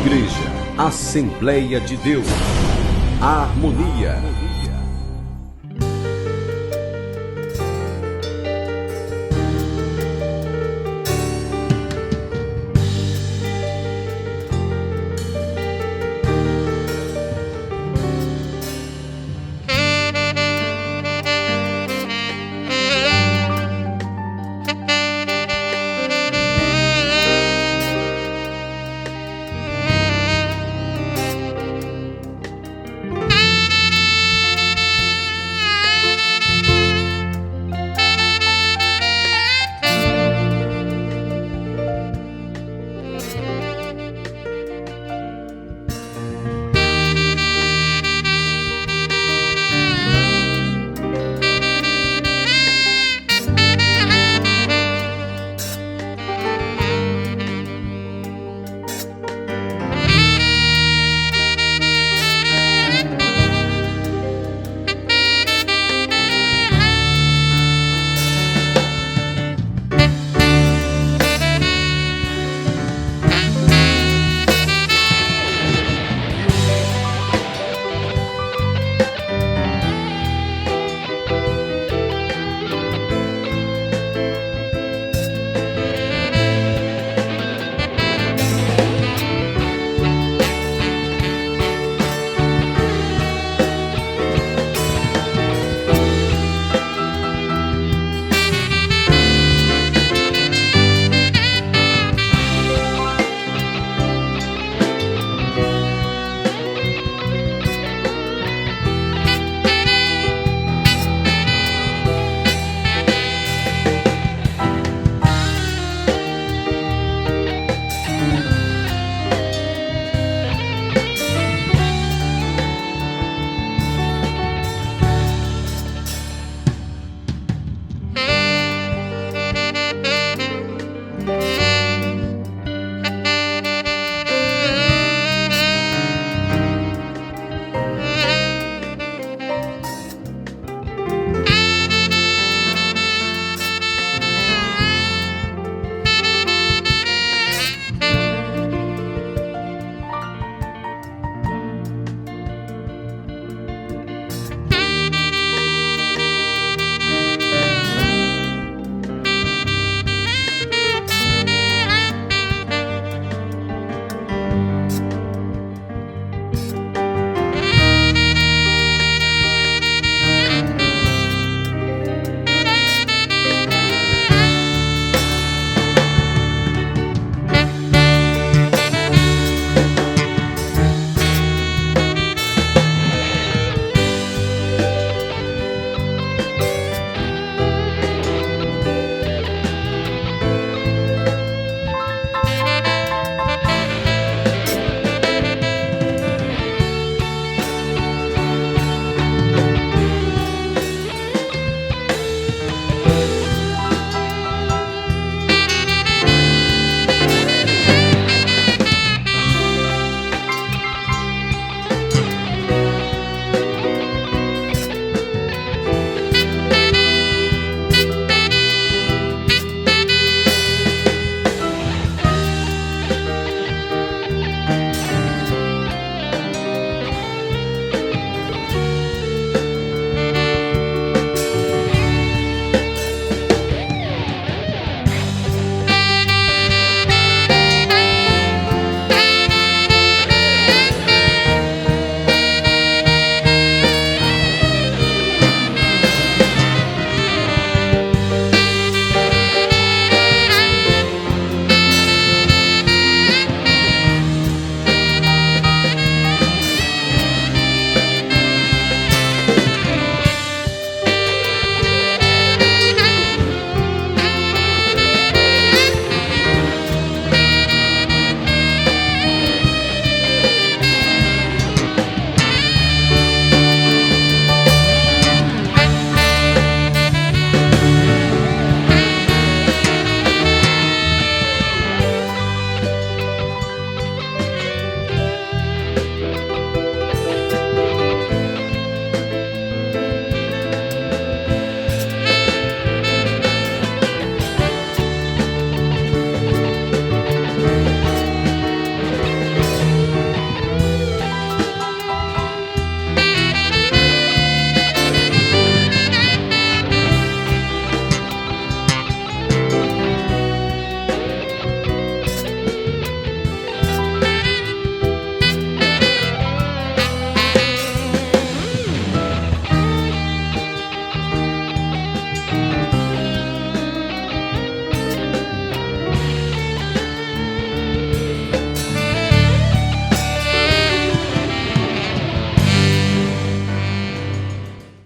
Igreja Assembleia de Deus, Harmonia.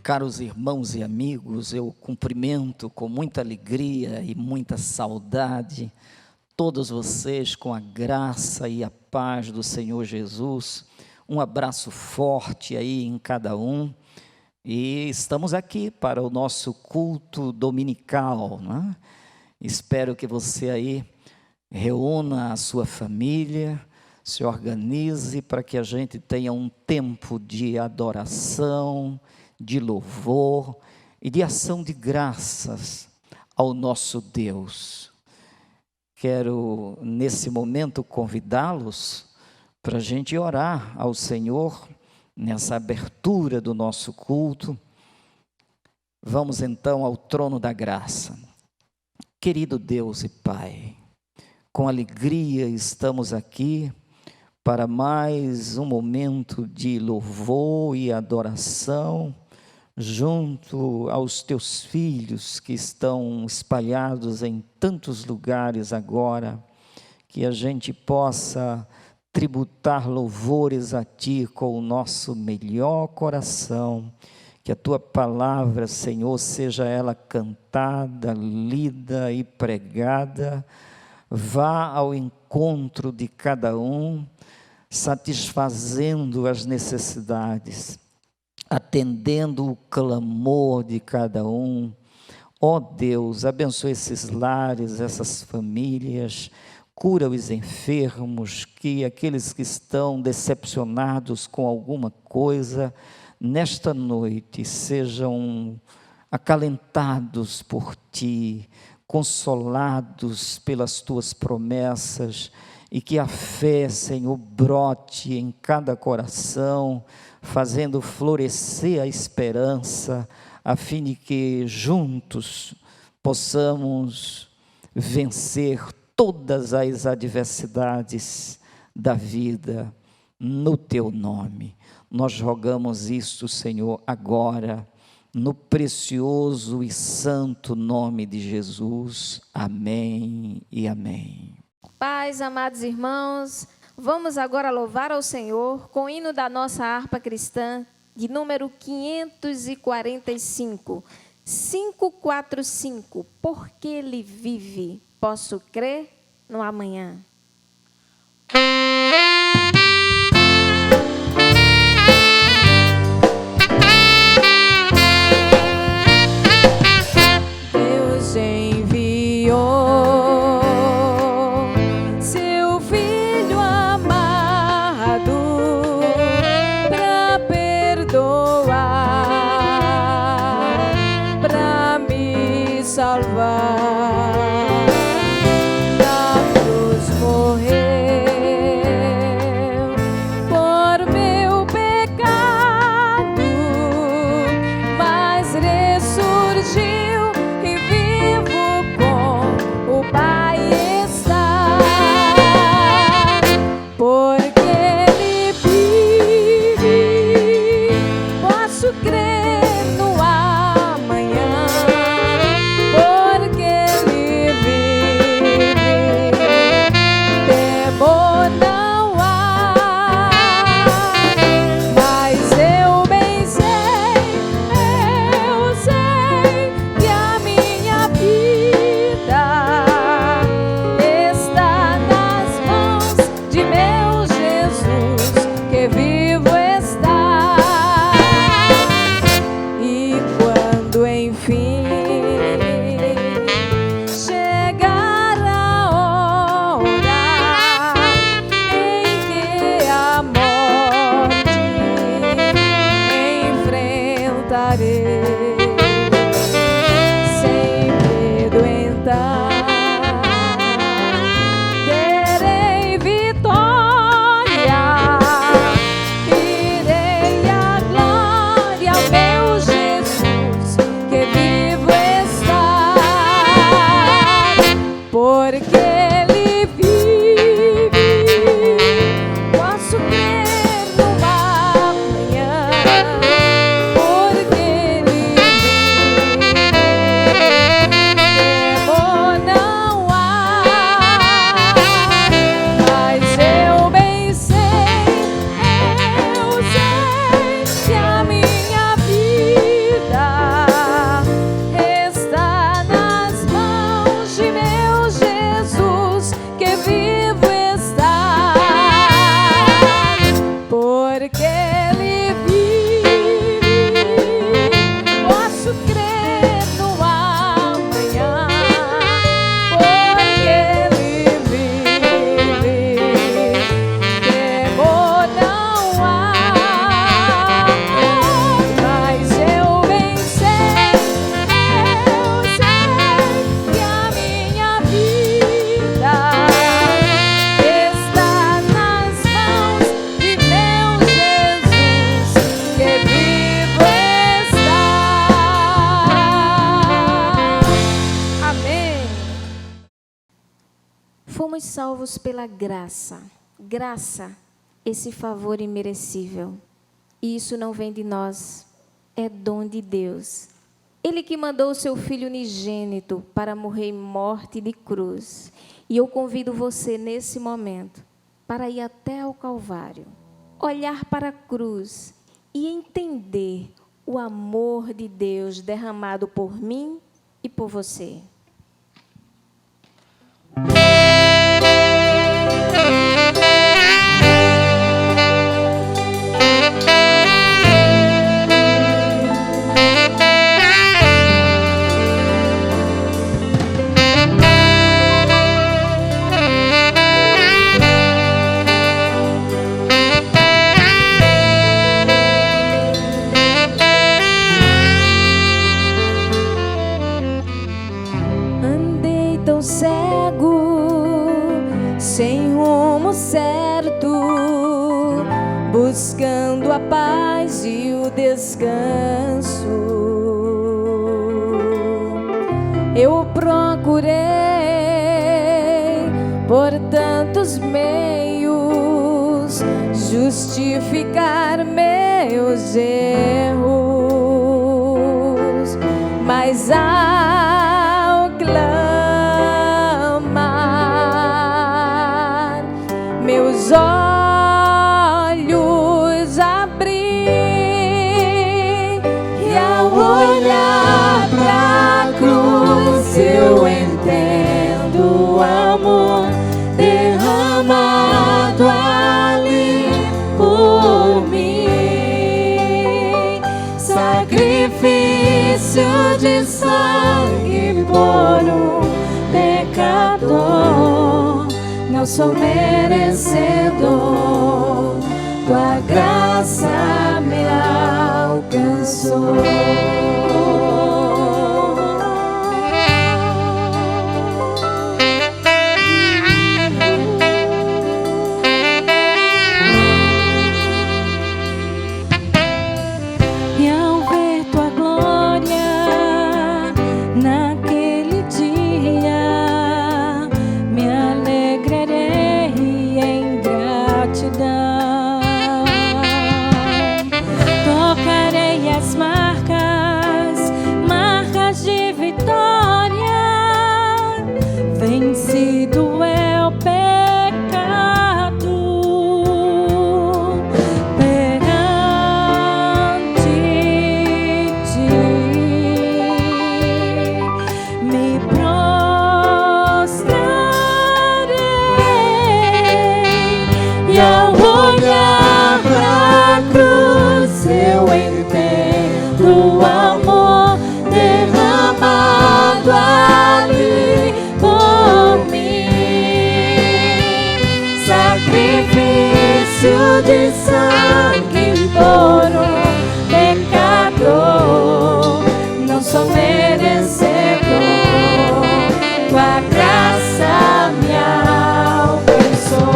Caros irmãos e amigos, eu cumprimento com muita alegria e muita saudade todos vocês com a graça e a paz do Senhor Jesus. Um abraço forte aí em cada um. E estamos aqui para o nosso culto dominical, né? Espero que você aí reúna a sua família, se organize para que a gente tenha um tempo de adoração, de louvor e de ação de graças ao nosso Deus. Quero, nesse momento, convidá-los para a gente orar ao Senhor, nessa abertura do nosso culto. Vamos então ao trono da graça. Querido Deus e Pai, com alegria estamos aqui para mais um momento de louvor e adoração, junto aos teus filhos que estão espalhados em tantos lugares agora, que a gente possa tributar louvores a Ti com o nosso melhor coração, que a Tua palavra, Senhor, seja ela cantada, lida e pregada, vá ao encontro de cada um, satisfazendo as necessidades, atendendo o clamor de cada um. Ó Deus, abençoe esses lares, essas famílias, cura os enfermos, que aqueles que estão decepcionados com alguma coisa, nesta noite sejam acalentados por Ti, consolados pelas Tuas promessas, e que a fé, Senhor, brote em cada coração, fazendo florescer a esperança, a fim de que juntos possamos vencer todas as adversidades da vida, no Teu nome. Nós rogamos isto, Senhor, agora, no precioso e santo nome de Jesus. Amém e amém. Paz, amados irmãos, vamos agora louvar ao Senhor com o hino da nossa harpa cristã, de número 545, 545, porque Ele vive, posso crer no amanhã. Deus enviou salvar, na cruz morreu. Fomos salvos pela graça. Graça, esse favor imerecível. E isso não vem de nós, é dom de Deus. Ele que mandou o seu Filho unigênito para morrer em morte de cruz. E eu convido você nesse momento para ir até ao Calvário, olhar para a cruz e entender o amor de Deus derramado por mim e por você. Sem rumo certo, buscando a paz e o descanso. Eu procurei por tantos meios justificar meus erros, mas ao meus olhos abri e ao olhar pra cruz eu entendo o amor derramado ali por mim. Sacrifício de sangue por um pecador. Não sou merecedor, tua graça me alcançou. E ao ver tua glória naquele dia, me alegrarei em gratidão. Tocarei as marcas de vitória. Vencido é o pecado perante ti. Me prostrarei e ao olhar pra cruz eu entendo o amor derramado ali por mim. Sacrifício de sangue por um pecador. Não sou merecedor, tua graça me alcançou.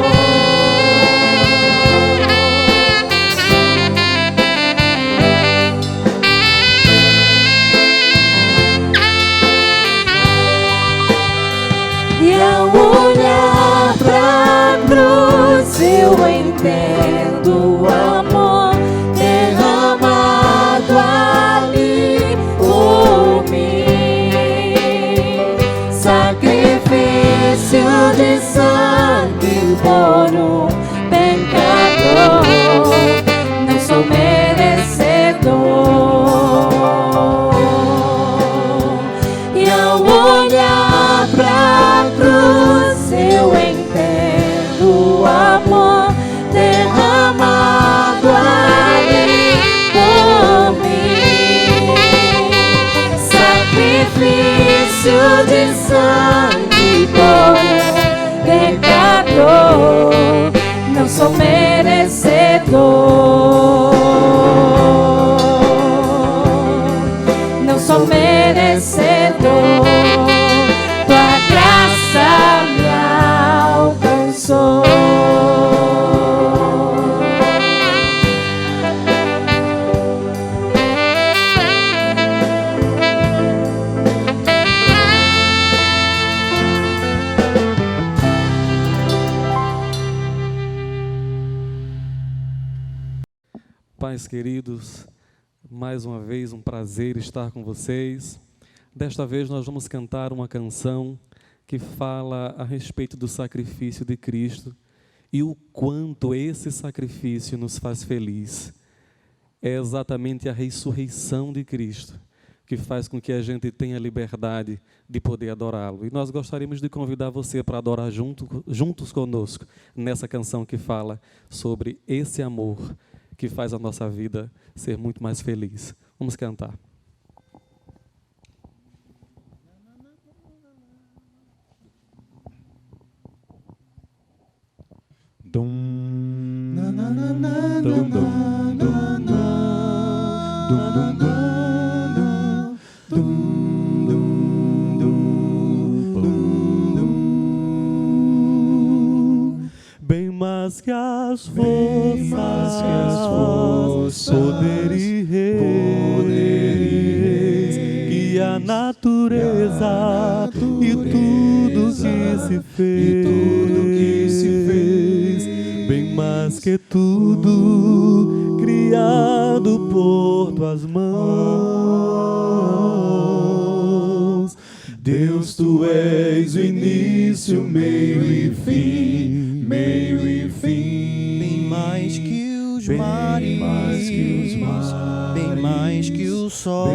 E ao olhar pra cruz eu entendo o amor derramado ali por mim. Sacrifício de sangue por um pecador. Não sou merecedor. E ao olhar pra cruz eu entendo o amor derramado ali por mim. Sacrifício de sangue por um pecador. Não sou merecedor. Não sou merecedor. Tua graça me alcançou. Pais queridos, mais uma vez um prazer estar com vocês. Desta vez nós vamos cantar uma canção que fala a respeito do sacrifício de Cristo e o quanto esse sacrifício nos faz feliz. É exatamente a ressurreição de Cristo que faz com que a gente tenha liberdade de poder adorá-lo. E nós gostaríamos de convidar você para adorar juntos conosco nessa canção que fala sobre esse amor que faz a nossa vida ser muito mais feliz. Vamos cantar. Bem mais que as forças, poder e reis, que a natureza e tudo que se fez, bem mais que tudo criado por tuas mãos. Deus, tu és o início, meio e fim, bem mais que os mares, bem mais que o sol,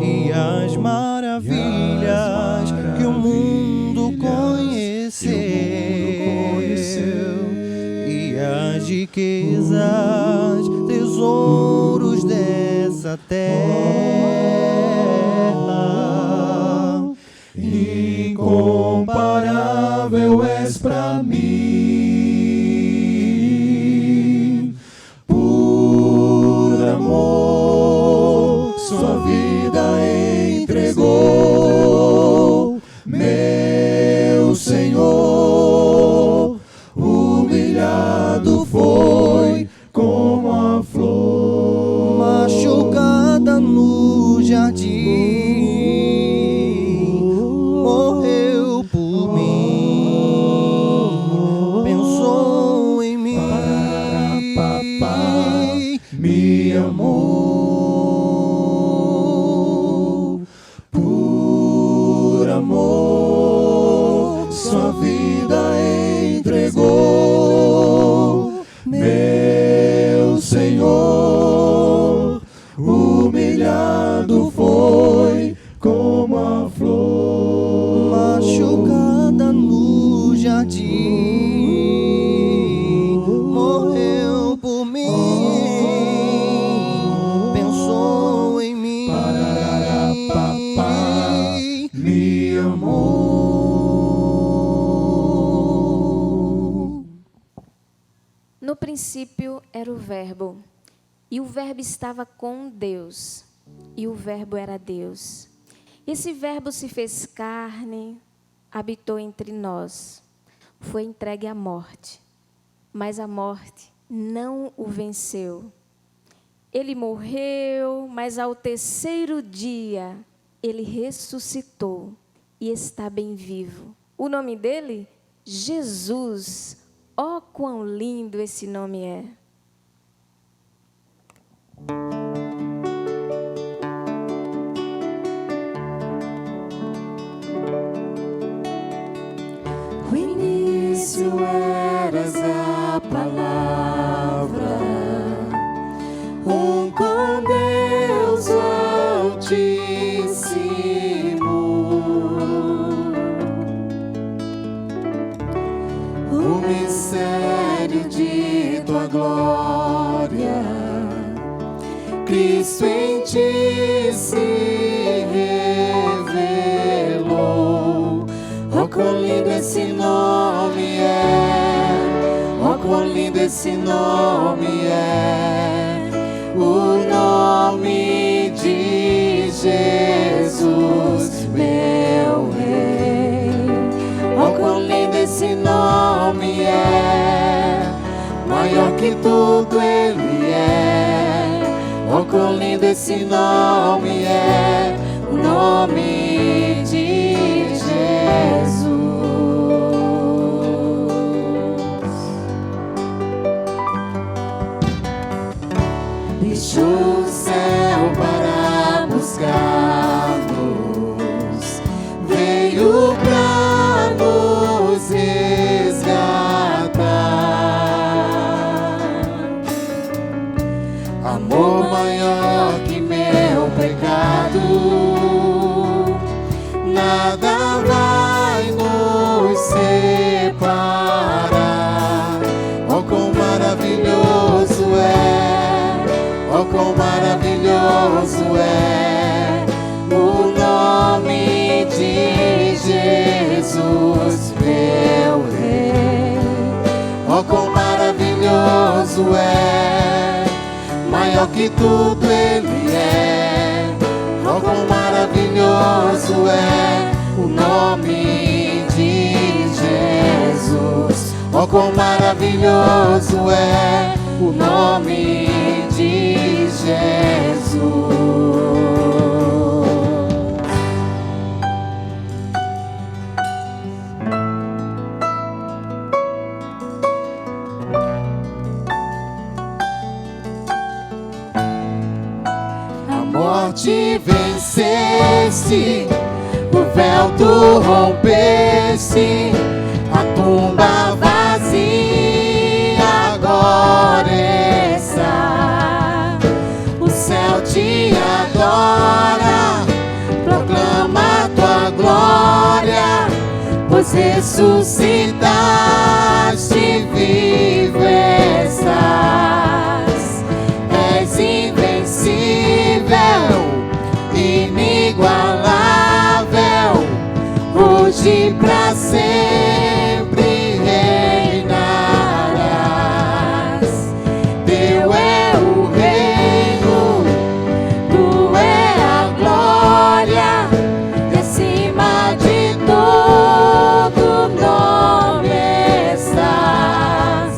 e as maravilhas que o mundo conheceu, e as riquezas, tesouros dessa terra. Incomparável és pra mim, por amor, sua vida entregou, meu Senhor, humilhado foi como a flor, machucada no jardim. Me amou, por amor, sua vida entregou, meu Senhor, humilhado foi como a flor, machucada no jardim, morreu por mim. Me amou. No princípio era o Verbo, e o Verbo estava com Deus, e o Verbo era Deus. Esse Verbo se fez carne, habitou entre nós, foi entregue à morte, mas a morte não o venceu. Ele morreu, mas ao terceiro dia ele ressuscitou e está bem vivo. O nome dele? Jesus. Oh, quão lindo esse nome é! O início eras a palavra, com Deus Altíssimo. O mistério de tua glória, Cristo em ti se revelou. Oh, quão lindo esse nome é! Oh, quão lindo esse nome é! O nome de Jesus, meu Rei. Oh, quão lindo esse nome é! Maior que tudo ele é. Oh, quão lindo esse nome é! O nome de Jesus. glorioso é o nome de Jesus, meu Rei. Oh, quão maravilhoso é, maior que tudo Ele é. Oh, quão maravilhoso é o nome de Jesus. Oh, quão maravilhoso é o nome de Jesus. A morte venceste, o véu tu rompeste, a tumba vazia agora está. O céu te adora, proclama tua glória, pois ressuscitaste, vivo estás. És invencível, inigualável, hoje pra sempre reinarás. Teu é o reino, tu é a glória, e acima de todo nome estás.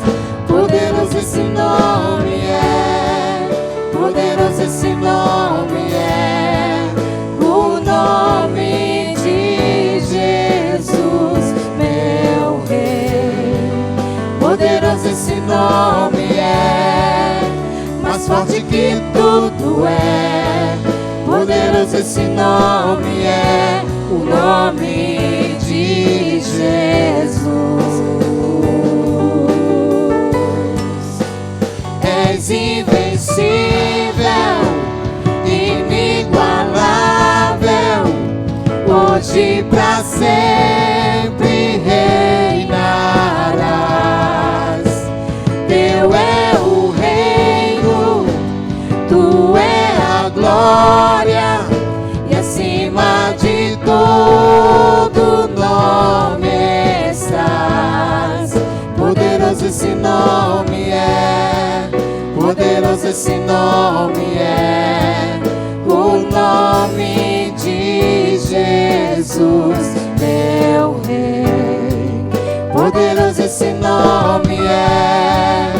Poderoso esse nome é, poderoso esse nome é, o nome de Jesus, meu Rei. Poderoso esse nome é, mais forte que tudo é. Poderoso esse nome é, o nome de Jesus. És invencível, inigualável, hoje pra sempre reinarás. Teu é o reino, tu é a glória, e acima de todo nome estás. Poderoso esse nome é, poderoso esse nome é, o nome de Jesus, meu Rei. Poderoso esse nome é,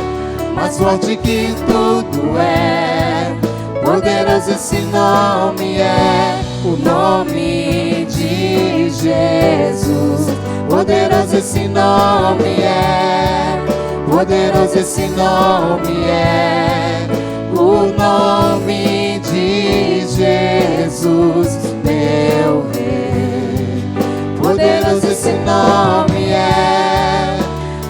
mais forte que tudo é. Poderoso esse nome é, o nome de Jesus. Poderoso esse nome é, poderoso esse nome é, o nome de Jesus, meu Rei. Poderoso esse nome é,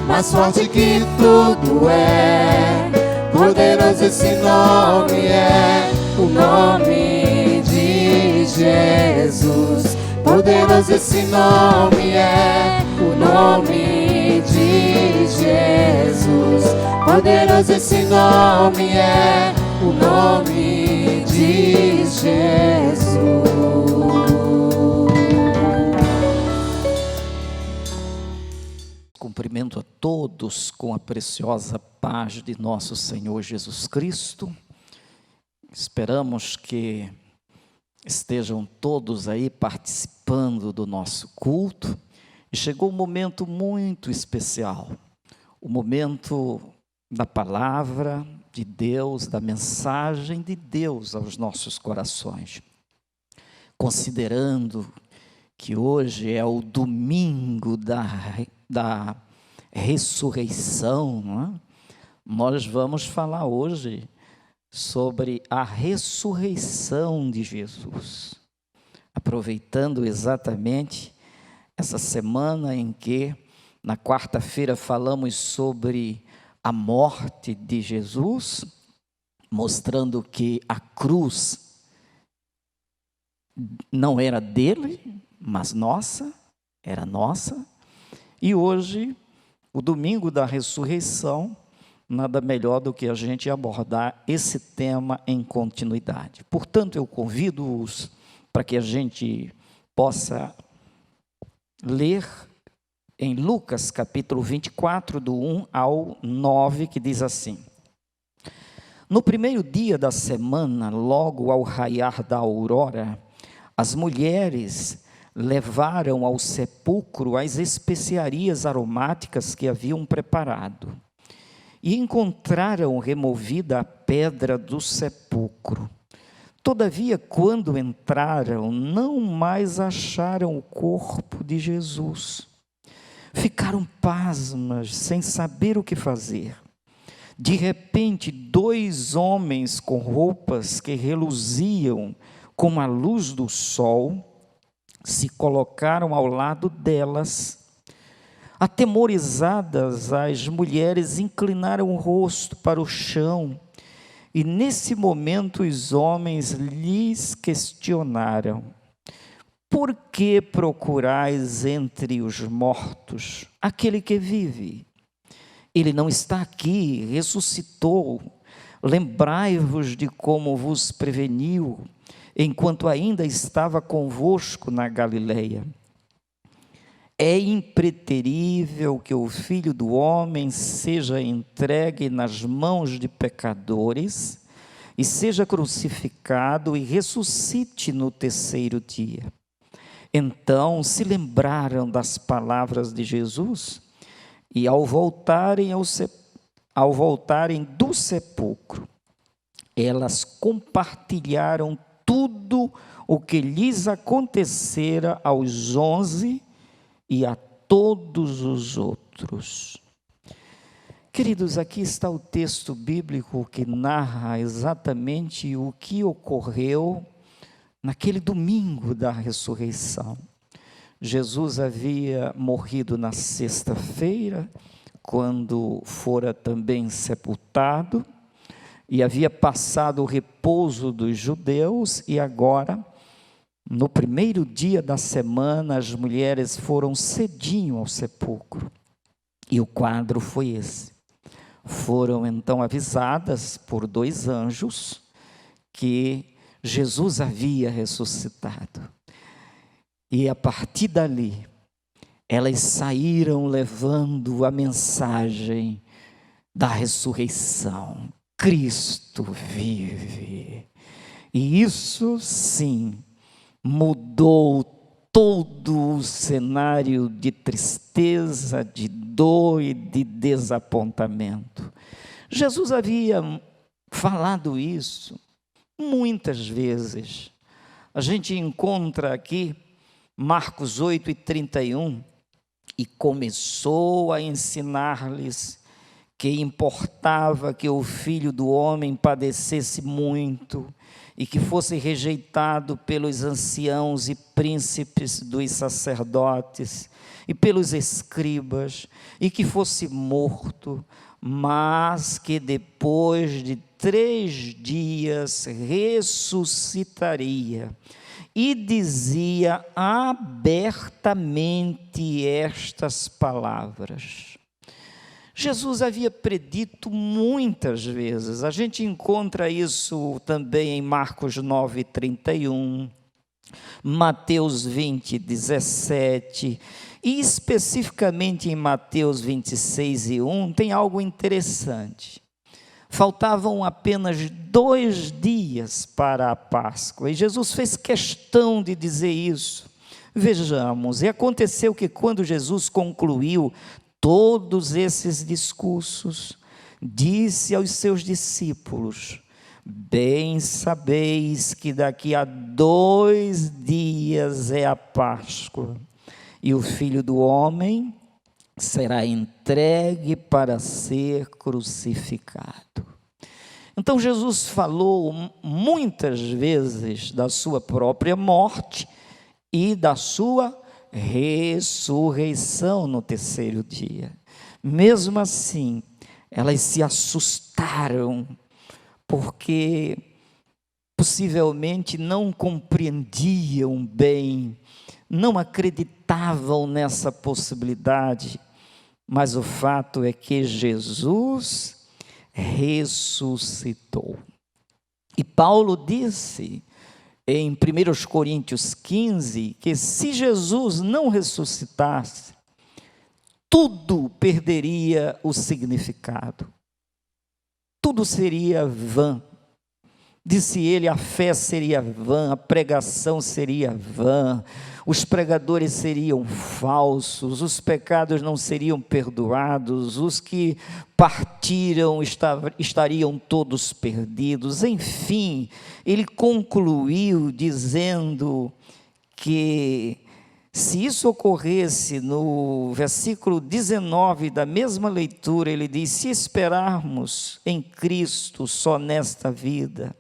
mais forte que tudo é. Poderoso esse nome é, o nome de Jesus. Poderoso esse nome é, o nome de Jesus. Poderoso esse nome é, o nome de Jesus. Cumprimento a todos com a preciosa paz de nosso Senhor Jesus Cristo. Esperamos que estejam todos aí participando do nosso culto. E chegou um momento muito especial, o momento da palavra de Deus, da mensagem de Deus aos nossos corações. Considerando que hoje é o domingo da ressurreição, não é? Nós vamos falar hoje sobre a ressurreição de Jesus, aproveitando exatamente essa semana em que, na quarta-feira, falamos sobre a morte de Jesus, mostrando que a cruz não era dele, mas nossa, era nossa. E hoje, o domingo da ressurreição, nada melhor do que a gente abordar esse tema em continuidade. Portanto, eu convido-os para que a gente possa ler em Lucas capítulo 24, do 1 ao 9, que diz assim: No primeiro dia da semana, logo ao raiar da aurora, as mulheres levaram ao sepulcro as especiarias aromáticas que haviam preparado e encontraram removida a pedra do sepulcro. Todavia, quando entraram, não mais acharam o corpo de Jesus. Ficaram pasmas, sem saber o que fazer. De repente, 2 homens com roupas que reluziam como a luz do sol se colocaram ao lado delas. Atemorizadas, as mulheres inclinaram o rosto para o chão, e nesse momento os homens lhes questionaram: Por que procurais entre os mortos aquele que vive? Ele não está aqui, ressuscitou. Lembrai-vos de como vos preveniu, enquanto ainda estava convosco na Galileia. É impreterível que o Filho do Homem seja entregue nas mãos de pecadores e seja crucificado e ressuscite no terceiro dia. Então se lembraram das palavras de Jesus e ao voltarem do sepulcro, elas compartilharam tudo o que lhes acontecera aos 11 e a todos os outros. Queridos, aqui está o texto bíblico que narra exatamente o que ocorreu naquele domingo da ressurreição. Jesus havia morrido na sexta-feira, quando fora também sepultado, e havia passado o repouso dos judeus, e agora, no primeiro dia da semana, as mulheres foram cedinho ao sepulcro. E o quadro foi esse. Foram então avisadas por 2 anjos que Jesus havia ressuscitado. E a partir dali, elas saíram levando a mensagem da ressurreição. Cristo vive. E isso, sim, mudou todo o cenário de tristeza, de dor e de desapontamento. Jesus havia falado isso muitas vezes. A gente encontra aqui Marcos 8:31, e começou a ensinar-lhes que importava que o Filho do Homem padecesse muito e que fosse rejeitado pelos anciãos e príncipes dos sacerdotes e pelos escribas, e que fosse morto, mas que depois de 3 dias ressuscitaria. E dizia abertamente estas palavras. Jesus havia predito muitas vezes. A gente encontra isso também em Marcos 9:31, Mateus 20:17, e especificamente em Mateus 26:1, tem algo interessante. Faltavam apenas 2 dias para a Páscoa, e Jesus fez questão de dizer isso. Vejamos, e aconteceu que quando Jesus concluiu todos esses discursos, disse aos seus discípulos: Bem sabeis que daqui a 2 dias é a Páscoa, e o Filho do Homem será entregue para ser crucificado. Então Jesus falou muitas vezes da sua própria morte e da sua ressurreição no terceiro dia. Mesmo assim, elas se assustaram, porque possivelmente não compreendiam bem, não acreditavam nessa possibilidade, mas o fato é que Jesus ressuscitou. E Paulo disse em 1 Coríntios 15 que se Jesus não ressuscitasse, tudo perderia o significado, tudo seria vã. Disse ele, a fé seria vã, a pregação seria vã, os pregadores seriam falsos, os pecados não seriam perdoados, os que partiram estariam todos perdidos. Enfim, ele concluiu dizendo que se isso ocorresse, no versículo 19 da mesma leitura, ele diz: se esperarmos em Cristo só nesta vida,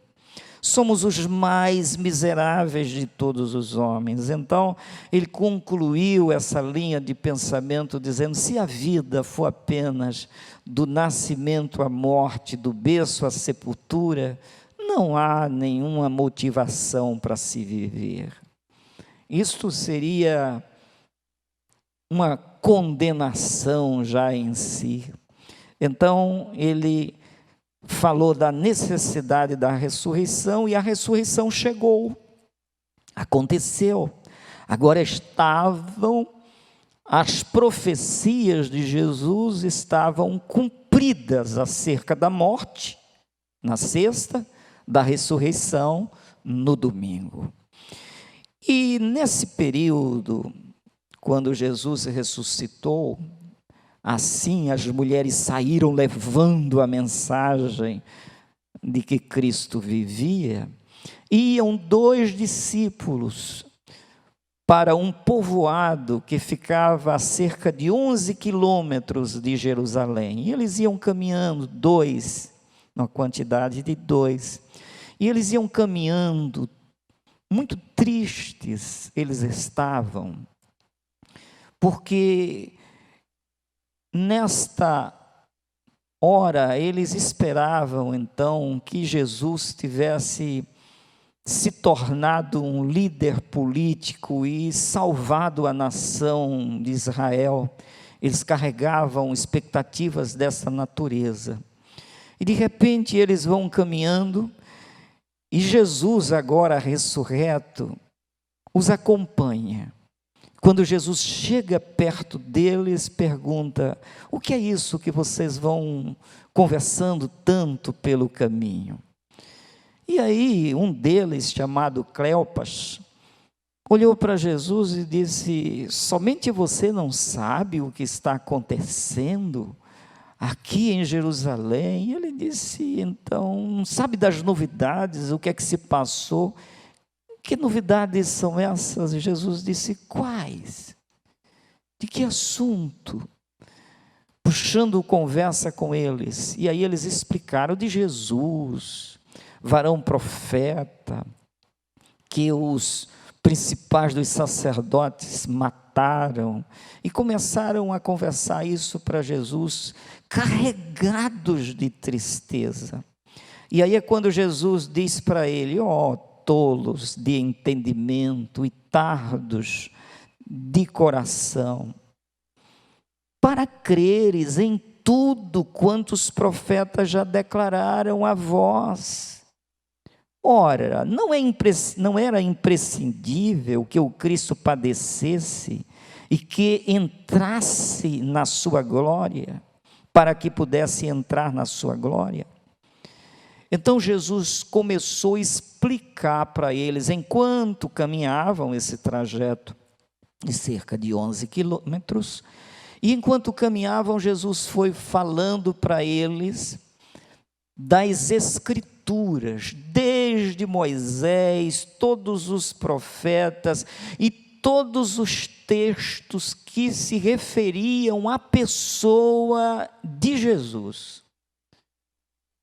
somos os mais miseráveis de todos os homens. Então, ele concluiu essa linha de pensamento dizendo: se a vida for apenas do nascimento à morte, do berço à sepultura, não há nenhuma motivação para se viver. Isto seria uma condenação já em si. Então, ele falou da necessidade da ressurreição, e a ressurreição chegou, aconteceu. Agora as profecias de Jesus estavam cumpridas acerca da morte, na sexta, da ressurreição, no domingo. E nesse período, quando Jesus ressuscitou, assim as mulheres saíram levando a mensagem de que Cristo vivia. Iam 2 discípulos para um povoado que ficava a cerca de 11 quilômetros de Jerusalém. E eles iam caminhando, 2, uma quantidade de 2. E eles iam caminhando, muito tristes eles estavam, porque nesta hora eles esperavam então que Jesus tivesse se tornado um líder político e salvado a nação de Israel. Eles carregavam expectativas dessa natureza. E de repente eles vão caminhando, e Jesus, agora ressurreto, os acompanha. Quando Jesus chega perto deles, pergunta: o que é isso que vocês vão conversando tanto pelo caminho? E aí um deles, chamado Cleopas, olhou para Jesus e disse: somente você não sabe o que está acontecendo aqui em Jerusalém? E ele disse: então, não sabe das novidades, o que é que se passou? Que novidades são essas? E Jesus disse: quais? De que assunto? Puxando conversa com eles. E aí eles explicaram de Jesus, varão profeta, que os principais dos sacerdotes mataram, e começaram a conversar isso para Jesus, carregados de tristeza. E aí é quando Jesus diz para ele: ó, tolos de entendimento e tardos de coração, para creres em tudo quanto os profetas já declararam a vós. Ora, não era imprescindível que o Cristo padecesse e que entrasse na sua glória, para que pudesse entrar na sua glória? Então Jesus começou a explicar para eles, enquanto caminhavam esse trajeto de cerca de 11 quilômetros, e enquanto caminhavam, Jesus foi falando para eles das Escrituras, desde Moisés, todos os profetas e todos os textos que se referiam à pessoa de Jesus.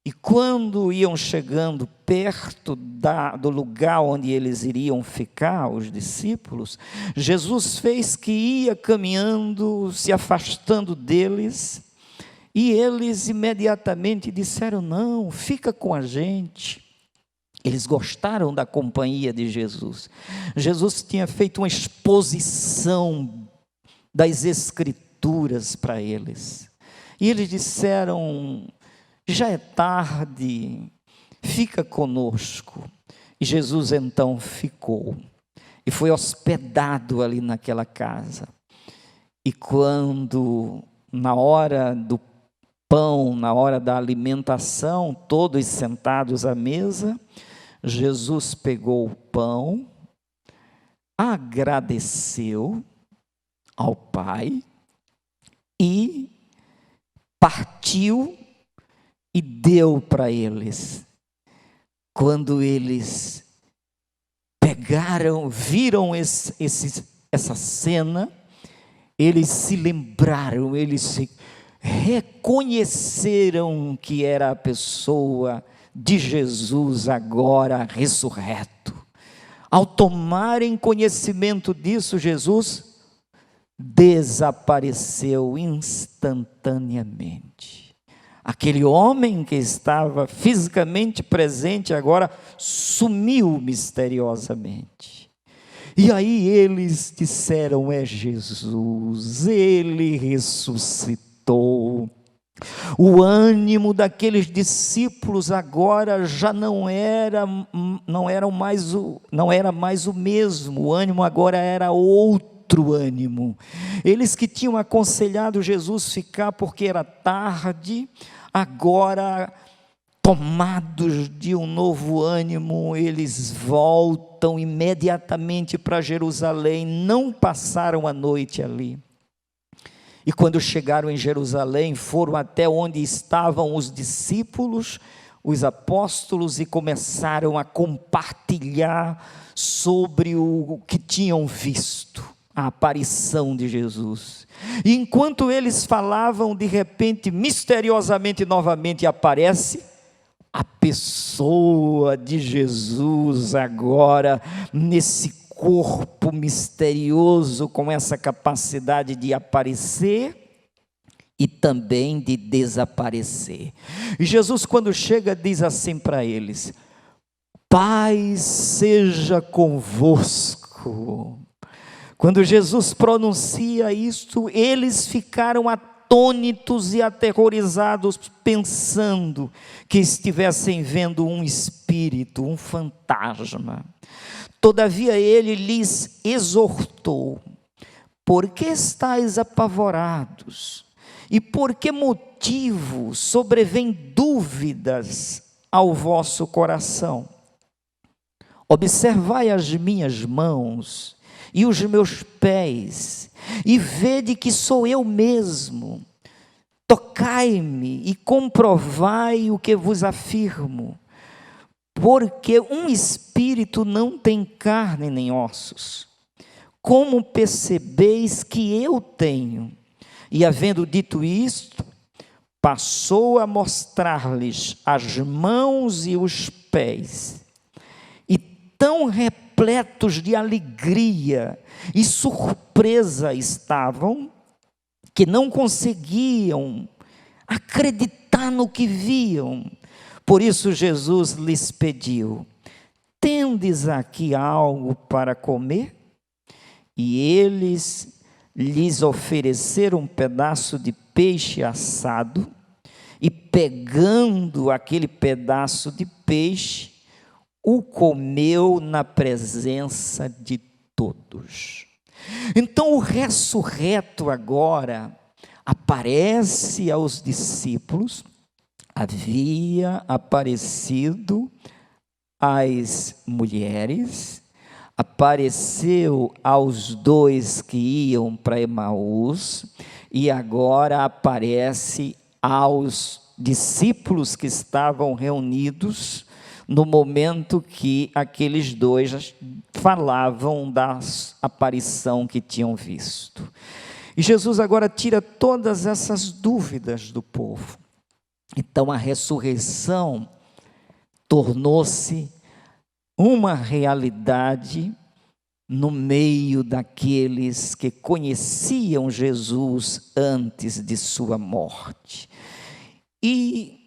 E quando iam chegando perto do lugar onde eles iriam ficar, os discípulos, Jesus fez que ia caminhando, se afastando deles, e eles imediatamente disseram: não, fica com a gente. Eles gostaram da companhia de Jesus. Jesus tinha feito uma exposição das Escrituras para eles. E eles disseram: já é tarde, fica conosco. E Jesus então ficou e foi hospedado ali naquela casa. E quando, na hora do pão, na hora da alimentação, todos sentados à mesa, Jesus pegou o pão, agradeceu ao Pai e partiu e deu para eles. Quando eles pegaram, viram essa cena, eles se lembraram, eles se reconheceram que era a pessoa de Jesus agora ressurreto. Ao tomarem conhecimento disso, Jesus desapareceu instantaneamente. Aquele homem que estava fisicamente presente agora sumiu misteriosamente. E aí eles disseram: é Jesus, ele ressuscitou. O ânimo daqueles discípulos agora já não era mais o mesmo. O ânimo agora era outro ânimo. Eles que tinham aconselhado Jesus ficar porque era tarde, agora, tomados de um novo ânimo, eles voltam imediatamente para Jerusalém, não passaram a noite ali. E quando chegaram em Jerusalém, foram até onde estavam os discípulos, os apóstolos, e começaram a compartilhar sobre o que tinham visto, a aparição de Jesus. E enquanto eles falavam, de repente, misteriosamente, novamente aparece a pessoa de Jesus agora, nesse corpo misterioso, com essa capacidade de aparecer e também de desaparecer. E Jesus, quando chega, diz assim para eles: paz seja convosco. Quando Jesus pronuncia isto, eles ficaram atônitos e aterrorizados, pensando que estivessem vendo um espírito, um fantasma. Todavia ele lhes exortou: por que estáis apavorados? E por que motivo sobrevêm dúvidas ao vosso coração? Observai as minhas mãos e os meus pés, e vede que sou eu mesmo. Tocai-me e comprovai o que vos afirmo. Porque um espírito não tem carne nem ossos. Como percebeis que eu tenho? E havendo dito isto, passou a mostrar-lhes as mãos e os pés. E tão repletos de alegria e surpresa estavam, que não conseguiam acreditar no que viam. Por isso Jesus lhes pediu: tendes aqui algo para comer? E eles lhes ofereceram um pedaço de peixe assado, e pegando aquele pedaço de peixe, o comeu na presença de todos. Então o ressurreto agora aparece aos discípulos. Havia aparecido às mulheres, apareceu aos dois que iam para Emaús, e agora aparece aos discípulos que estavam reunidos no momento que aqueles dois falavam da aparição que tinham visto. E Jesus agora tira todas essas dúvidas do povo. Então a ressurreição tornou-se uma realidade no meio daqueles que conheciam Jesus antes de sua morte. E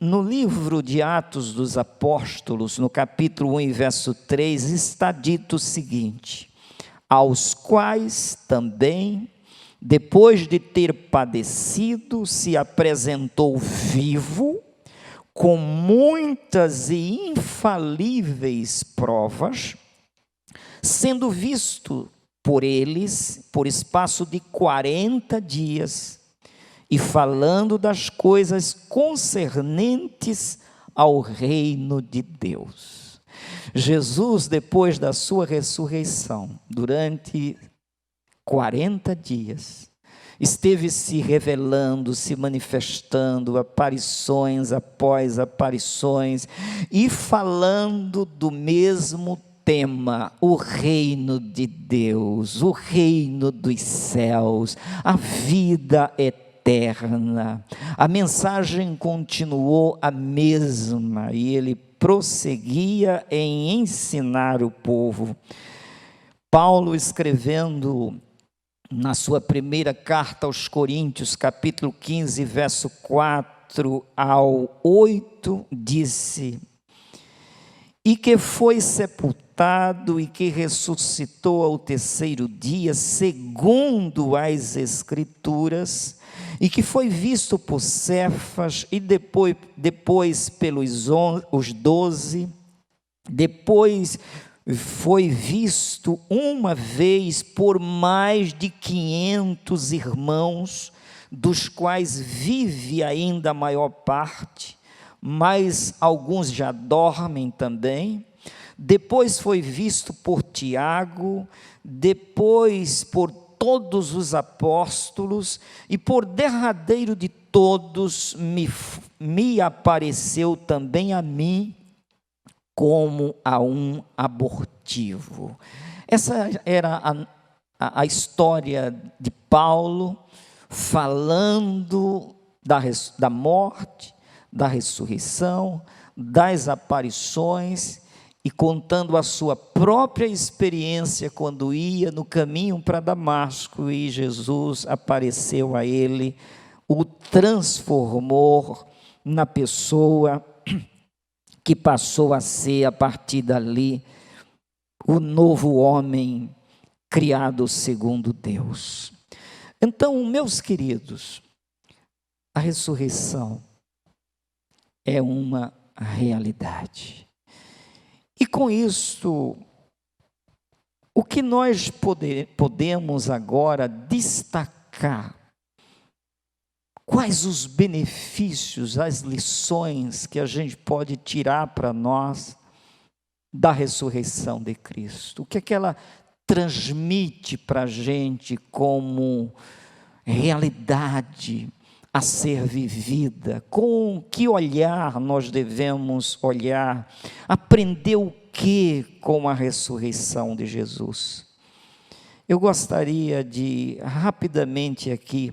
no livro de Atos dos Apóstolos, no capítulo 1, verso 3, está dito o seguinte: aos quais também, depois de ter padecido, se apresentou vivo, com muitas e infalíveis provas, sendo visto por eles por espaço de 40 dias, e falando das coisas concernentes ao reino de Deus. Jesus, depois da sua ressurreição, durante 40 dias, esteve se revelando, se manifestando, aparições após aparições, e falando do mesmo tema, o reino de Deus, o reino dos céus, a vida eterna. A mensagem continuou a mesma e ele prosseguia em ensinar o povo. Paulo, escrevendo na sua primeira carta aos Coríntios, capítulo 15, verso 4 ao 8, disse: e que foi sepultado e que ressuscitou ao terceiro dia, segundo as Escrituras, e que foi visto por Cefas, e depois pelos os 12, depois foi visto uma vez por mais de 500 irmãos, dos quais vive ainda a maior parte, mas alguns já dormem também. Depois foi visto por Tiago, depois por todos os apóstolos, e por derradeiro de todos me apareceu também a mim, como a um abortivo. Essa era a história de Paulo, falando da morte, da ressurreição, das aparições, e contando a sua própria experiência quando ia no caminho para Damasco, e Jesus apareceu a ele, o transformou na pessoa que passou a ser, a partir dali, o novo homem criado segundo Deus. Então, meus queridos, a ressurreição é uma realidade. E com isso, o que nós podemos agora destacar? Quais os benefícios, as lições que a gente pode tirar para nós da ressurreição de Cristo? O que é que ela transmite para a gente como realidade a ser vivida? Com que olhar nós devemos olhar? Aprender o que com a ressurreição de Jesus? Eu gostaria de rapidamente aqui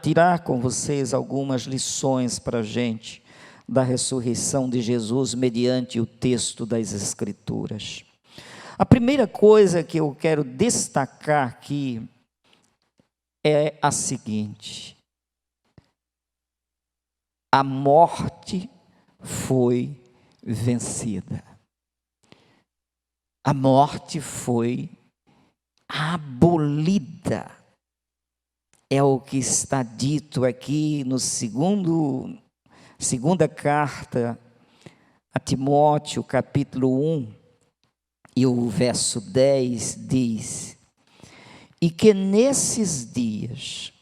tirar com vocês algumas lições para a gente da ressurreição de Jesus mediante o texto das Escrituras. A primeira coisa que eu quero destacar aqui é a seguinte: a morte foi vencida. A morte foi abolida. É o que está dito aqui no segunda carta a Timóteo, capítulo 1, e o verso 10 diz: e que nesses dias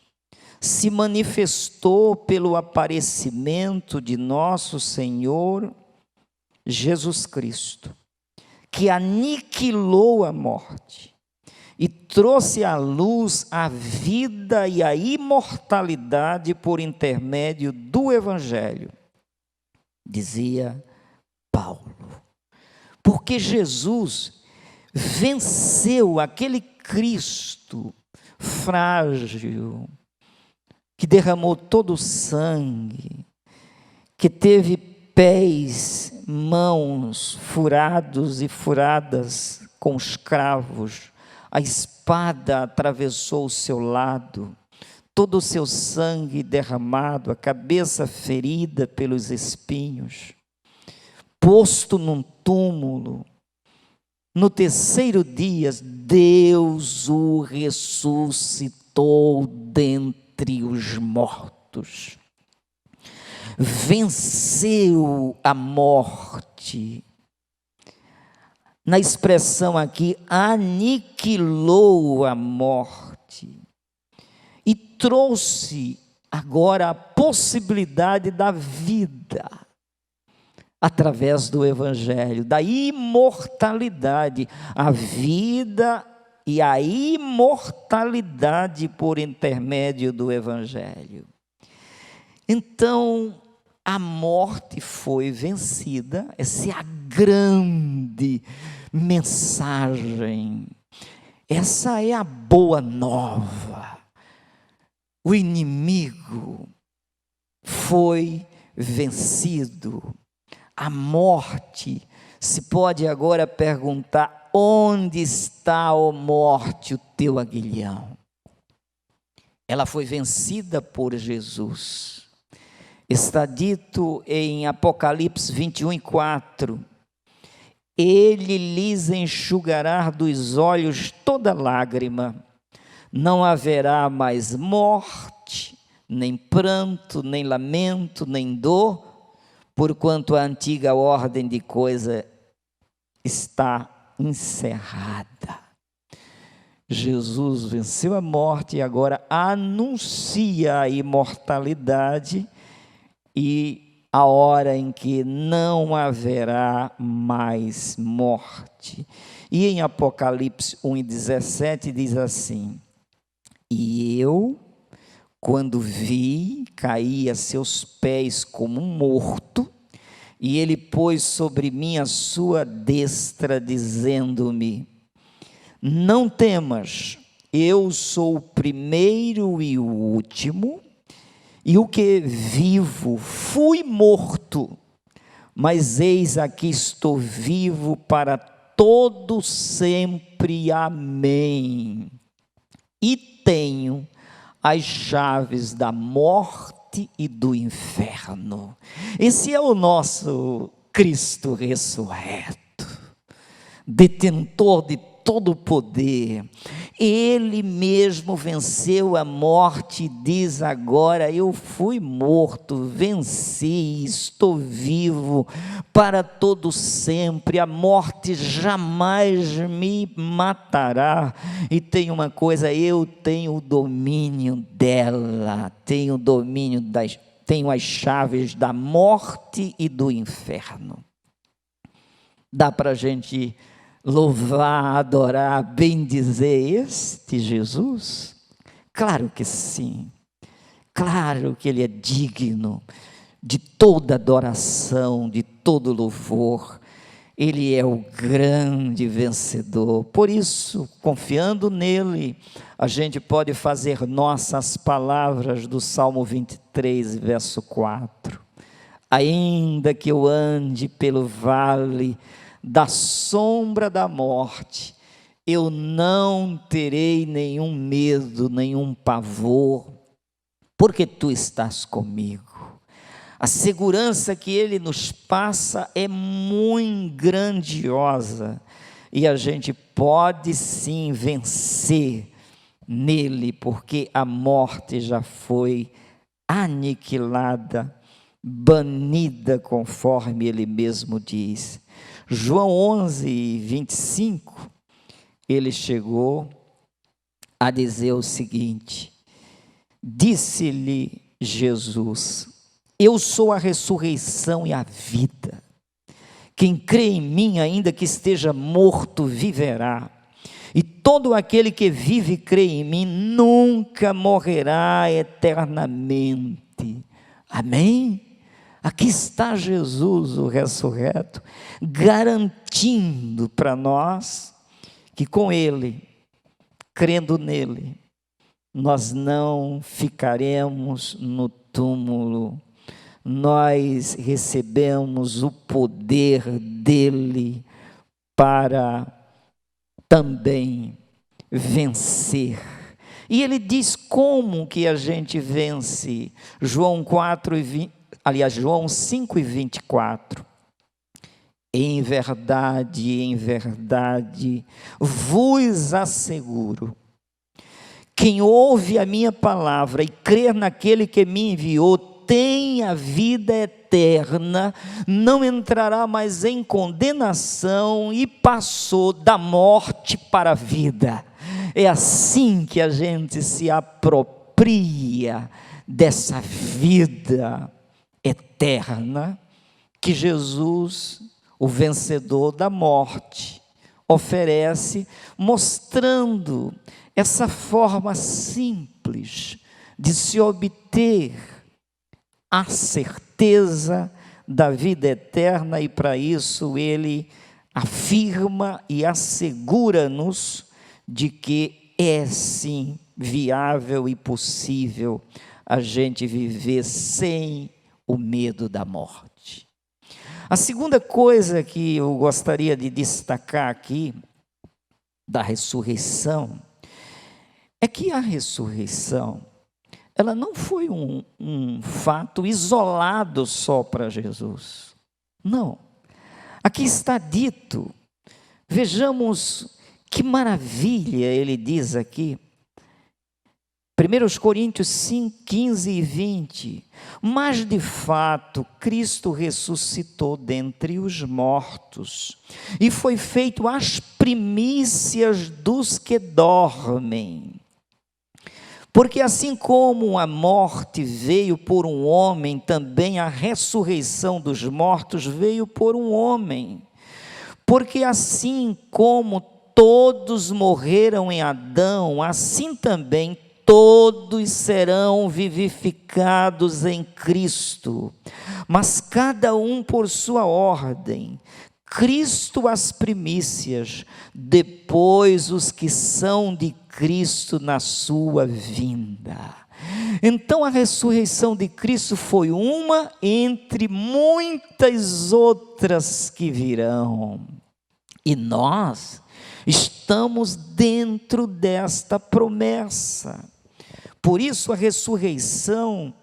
se manifestou pelo aparecimento de nosso Senhor Jesus Cristo, que aniquilou a morte e trouxe à luz a vida e a imortalidade por intermédio do Evangelho, dizia Paulo. Porque Jesus venceu aquele Cristo frágil, que derramou todo o sangue, que teve pés, mãos furados e furadas com os cravos, a espada atravessou o seu lado, todo o seu sangue derramado, a cabeça ferida pelos espinhos, posto num túmulo. No terceiro dia, Deus o ressuscitou dentre os mortos. venceu a morte. Na expressão aqui, aniquilou a morte e trouxe agora a possibilidade da vida através do Evangelho, da imortalidade, a vida e a imortalidade por intermédio do Evangelho. Então, a morte foi vencida, essa é a grande mensagem, essa é a boa nova. O inimigo foi vencido. A morte, se pode agora perguntar, onde está, ó morte, o teu aguilhão? Ela foi vencida por Jesus. Está dito em Apocalipse 21:4, Ele lhes enxugará dos olhos toda lágrima, não haverá mais morte, nem pranto, nem lamento, nem dor, porquanto a antiga ordem de coisa está encerrada. Jesus venceu a morte e agora anuncia a imortalidade e a hora em que não haverá mais morte. E em Apocalipse 1:17 diz assim: E eu, quando vi, caí a seus pés como um morto, e ele pôs sobre mim a sua destra, dizendo-me: Não temas, eu sou o primeiro e o último, e o que vivo, fui morto, mas eis aqui estou vivo para todo sempre. Amém. E tenho as chaves da morte e do inferno. Esse é o nosso Cristo ressurreto, detentor de todo o poder. Ele mesmo venceu a morte e diz agora: eu fui morto, venci, estou vivo para todo sempre, a morte jamais me matará. E tem uma coisa, eu tenho o domínio dela, tenho as chaves da morte e do inferno. Dá para a gente louvar, adorar, bendizer este Jesus? Claro que sim, claro que Ele é digno de toda adoração, de todo louvor. Ele é o grande vencedor. Por isso, confiando nele, a gente pode fazer nossas palavras do Salmo 23, verso 4. Ainda que eu ande pelo vale da sombra da morte, eu não terei nenhum medo, nenhum pavor, porque tu estás comigo. A segurança que Ele nos passa é muito grandiosa, e a gente pode sim vencer nele, porque a morte já foi aniquilada, banida, conforme Ele mesmo diz. João 11:25, ele chegou a dizer o seguinte: disse-lhe Jesus: eu sou a ressurreição e a vida. Quem crê em mim, ainda que esteja morto, viverá. E todo aquele que vive e crê em mim nunca morrerá eternamente. Amém? Aqui está Jesus, o ressurreto, garantindo para nós que com Ele, crendo nele, nós não ficaremos no túmulo. Nós recebemos o poder dele para também vencer. E ele diz como que a gente vence. João 5:24. Em verdade, vos asseguro, quem ouve a minha palavra e crer naquele que me enviou, tem a vida eterna, não entrará mais em condenação e passou da morte para a vida. É assim que a gente se apropria dessa vida eterna que Jesus, o vencedor da morte, oferece, mostrando essa forma simples de se obter a certeza da vida eterna, e para isso ele afirma e assegura-nos de que é sim viável e possível a gente viver sem o medo da morte. A segunda coisa que eu gostaria de destacar aqui da ressurreição é que a ressurreição, ela não foi um fato isolado só para Jesus. Não. Aqui está dito, vejamos que maravilha ele diz aqui, 1 Coríntios 5, 15 e 20, mas de fato Cristo ressuscitou dentre os mortos, e foi feito as primícias dos que dormem. Porque assim como a morte veio por um homem, também a ressurreição dos mortos veio por um homem. Porque assim como todos morreram em Adão, assim também todos serão vivificados em Cristo, mas cada um por sua ordem. Cristo as primícias, depois os que são de Cristo na sua vinda. Então a ressurreição de Cristo foi uma entre muitas outras que virão. E nós estamos dentro desta promessa. Por isso a ressurreição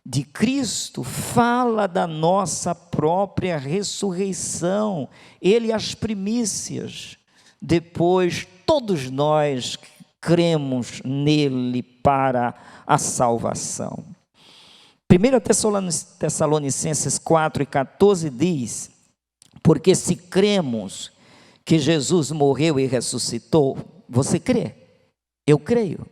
de Cristo fala da nossa própria ressurreição. Ele as primícias, depois todos nós cremos nele para a salvação. 1 Tessalonicenses 4 e 14 diz: porque se cremos que Jesus morreu e ressuscitou, você crê? Eu creio.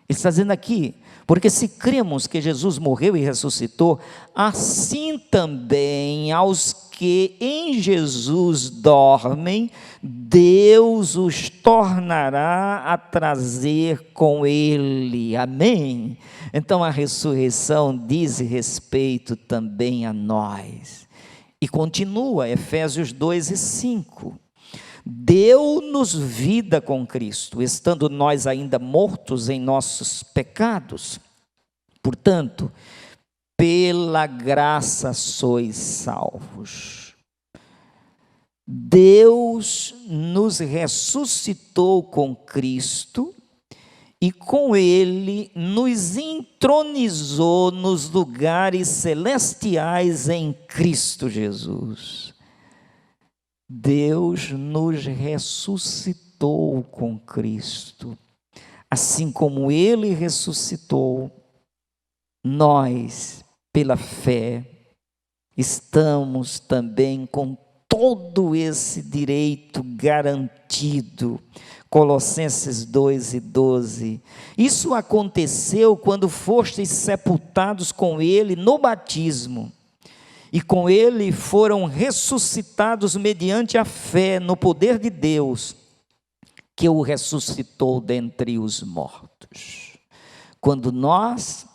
Ele está dizendo aqui, porque se cremos que Jesus morreu e ressuscitou, assim também aos que em Jesus dormem, Deus os tornará a trazer com Ele. Amém? Então a ressurreição diz respeito também a nós. E continua, Efésios 2 e 5. Deu-nos vida com Cristo, estando nós ainda mortos em nossos pecados. Portanto, pela graça sois salvos. Deus nos ressuscitou com Cristo e com Ele nos entronizou nos lugares celestiais em Cristo Jesus. Deus nos ressuscitou com Cristo. Assim como Ele ressuscitou, nós, pela fé, estamos também com todo esse direito garantido. Colossenses 2 e 12. Isso aconteceu quando fostes sepultados com Ele no batismo. E com Ele foram ressuscitados mediante a fé no poder de Deus, que o ressuscitou dentre os mortos. Quando nós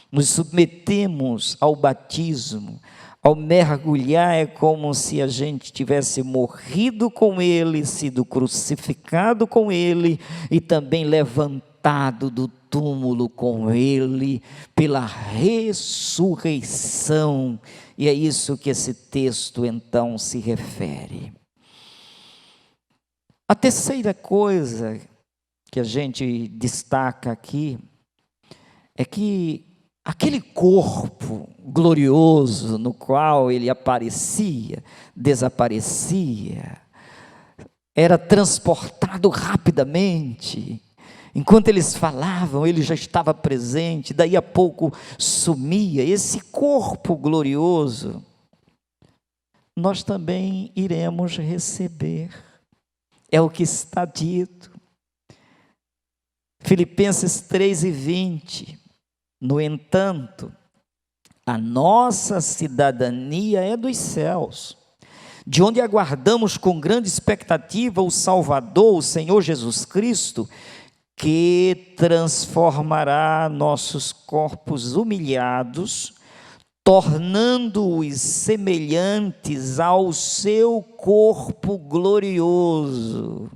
nos submetemos ao batismo, ao mergulhar, é como se a gente tivesse morrido com Ele, sido crucificado com Ele e também levantado do túmulo com Ele pela ressurreição. E é isso que esse texto então se refere. A terceira coisa que a gente destaca aqui é que aquele corpo glorioso no qual ele aparecia, desaparecia, era transportado rapidamente. Enquanto eles falavam, ele já estava presente, daí a pouco sumia. Esse corpo glorioso, nós também iremos receber. É o que está dito. Filipenses 3:20. No entanto, a nossa cidadania é dos céus, de onde aguardamos com grande expectativa o Salvador, o Senhor Jesus Cristo, que transformará nossos corpos humilhados, tornando-os semelhantes ao seu corpo glorioso,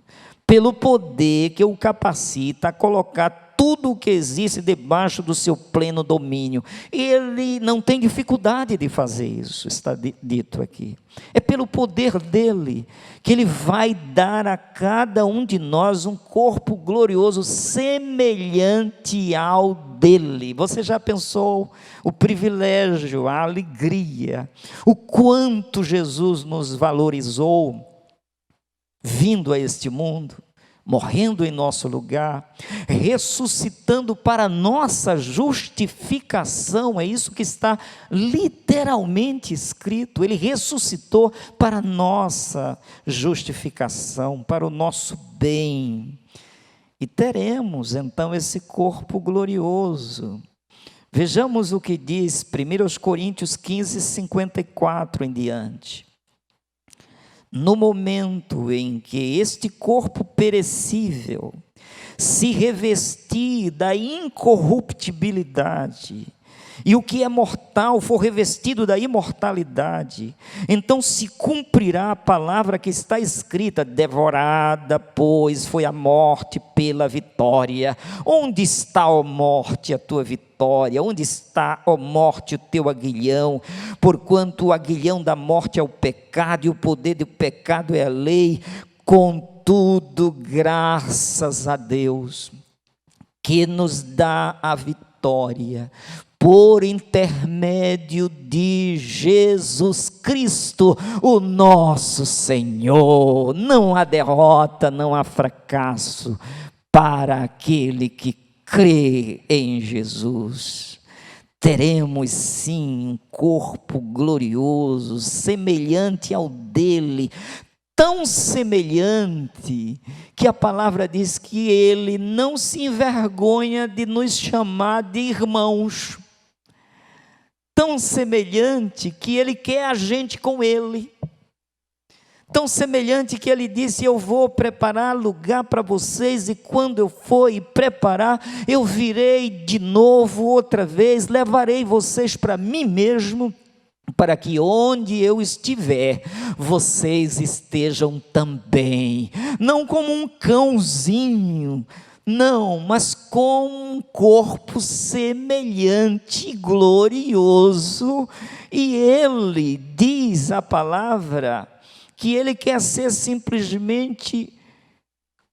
pelo poder que o capacita a colocar tudo o que existe debaixo do seu pleno domínio. Ele não tem dificuldade de fazer isso, está dito aqui. É pelo poder dele que ele vai dar a cada um de nós um corpo glorioso semelhante ao dele. Você já pensou o privilégio, a alegria, o quanto Jesus nos valorizou vindo a este mundo, morrendo em nosso lugar, ressuscitando para nossa justificação? É isso que está literalmente escrito. Ele ressuscitou para nossa justificação, para o nosso bem. E teremos então esse corpo glorioso. Vejamos o que diz 1 Coríntios 15:54 em diante. No momento em que este corpo perecível se revestir da incorruptibilidade, e o que é mortal for revestido da imortalidade, então se cumprirá a palavra que está escrita: devorada, pois, foi a morte pela vitória. Onde está, ó morte, a tua vitória? Onde está, ó morte, o teu aguilhão? Porquanto o aguilhão da morte é o pecado, e o poder do pecado é a lei. Contudo, graças a Deus, que nos dá a vitória por intermédio de Jesus Cristo, o nosso Senhor. Não há derrota, não há fracasso para aquele que crê em Jesus. Teremos sim um corpo glorioso, semelhante ao dele, tão semelhante que a palavra diz que ele não se envergonha de nos chamar de irmãos. Tão semelhante que ele quer a gente com ele. Tão semelhante que ele disse: eu vou preparar lugar para vocês, e quando eu for e preparar, eu virei de novo outra vez, levarei vocês para mim mesmo, para que onde eu estiver, vocês estejam também. Não como um cãozinho, não, mas com um corpo semelhante e glorioso. E ele diz a palavra que ele quer ser simplesmente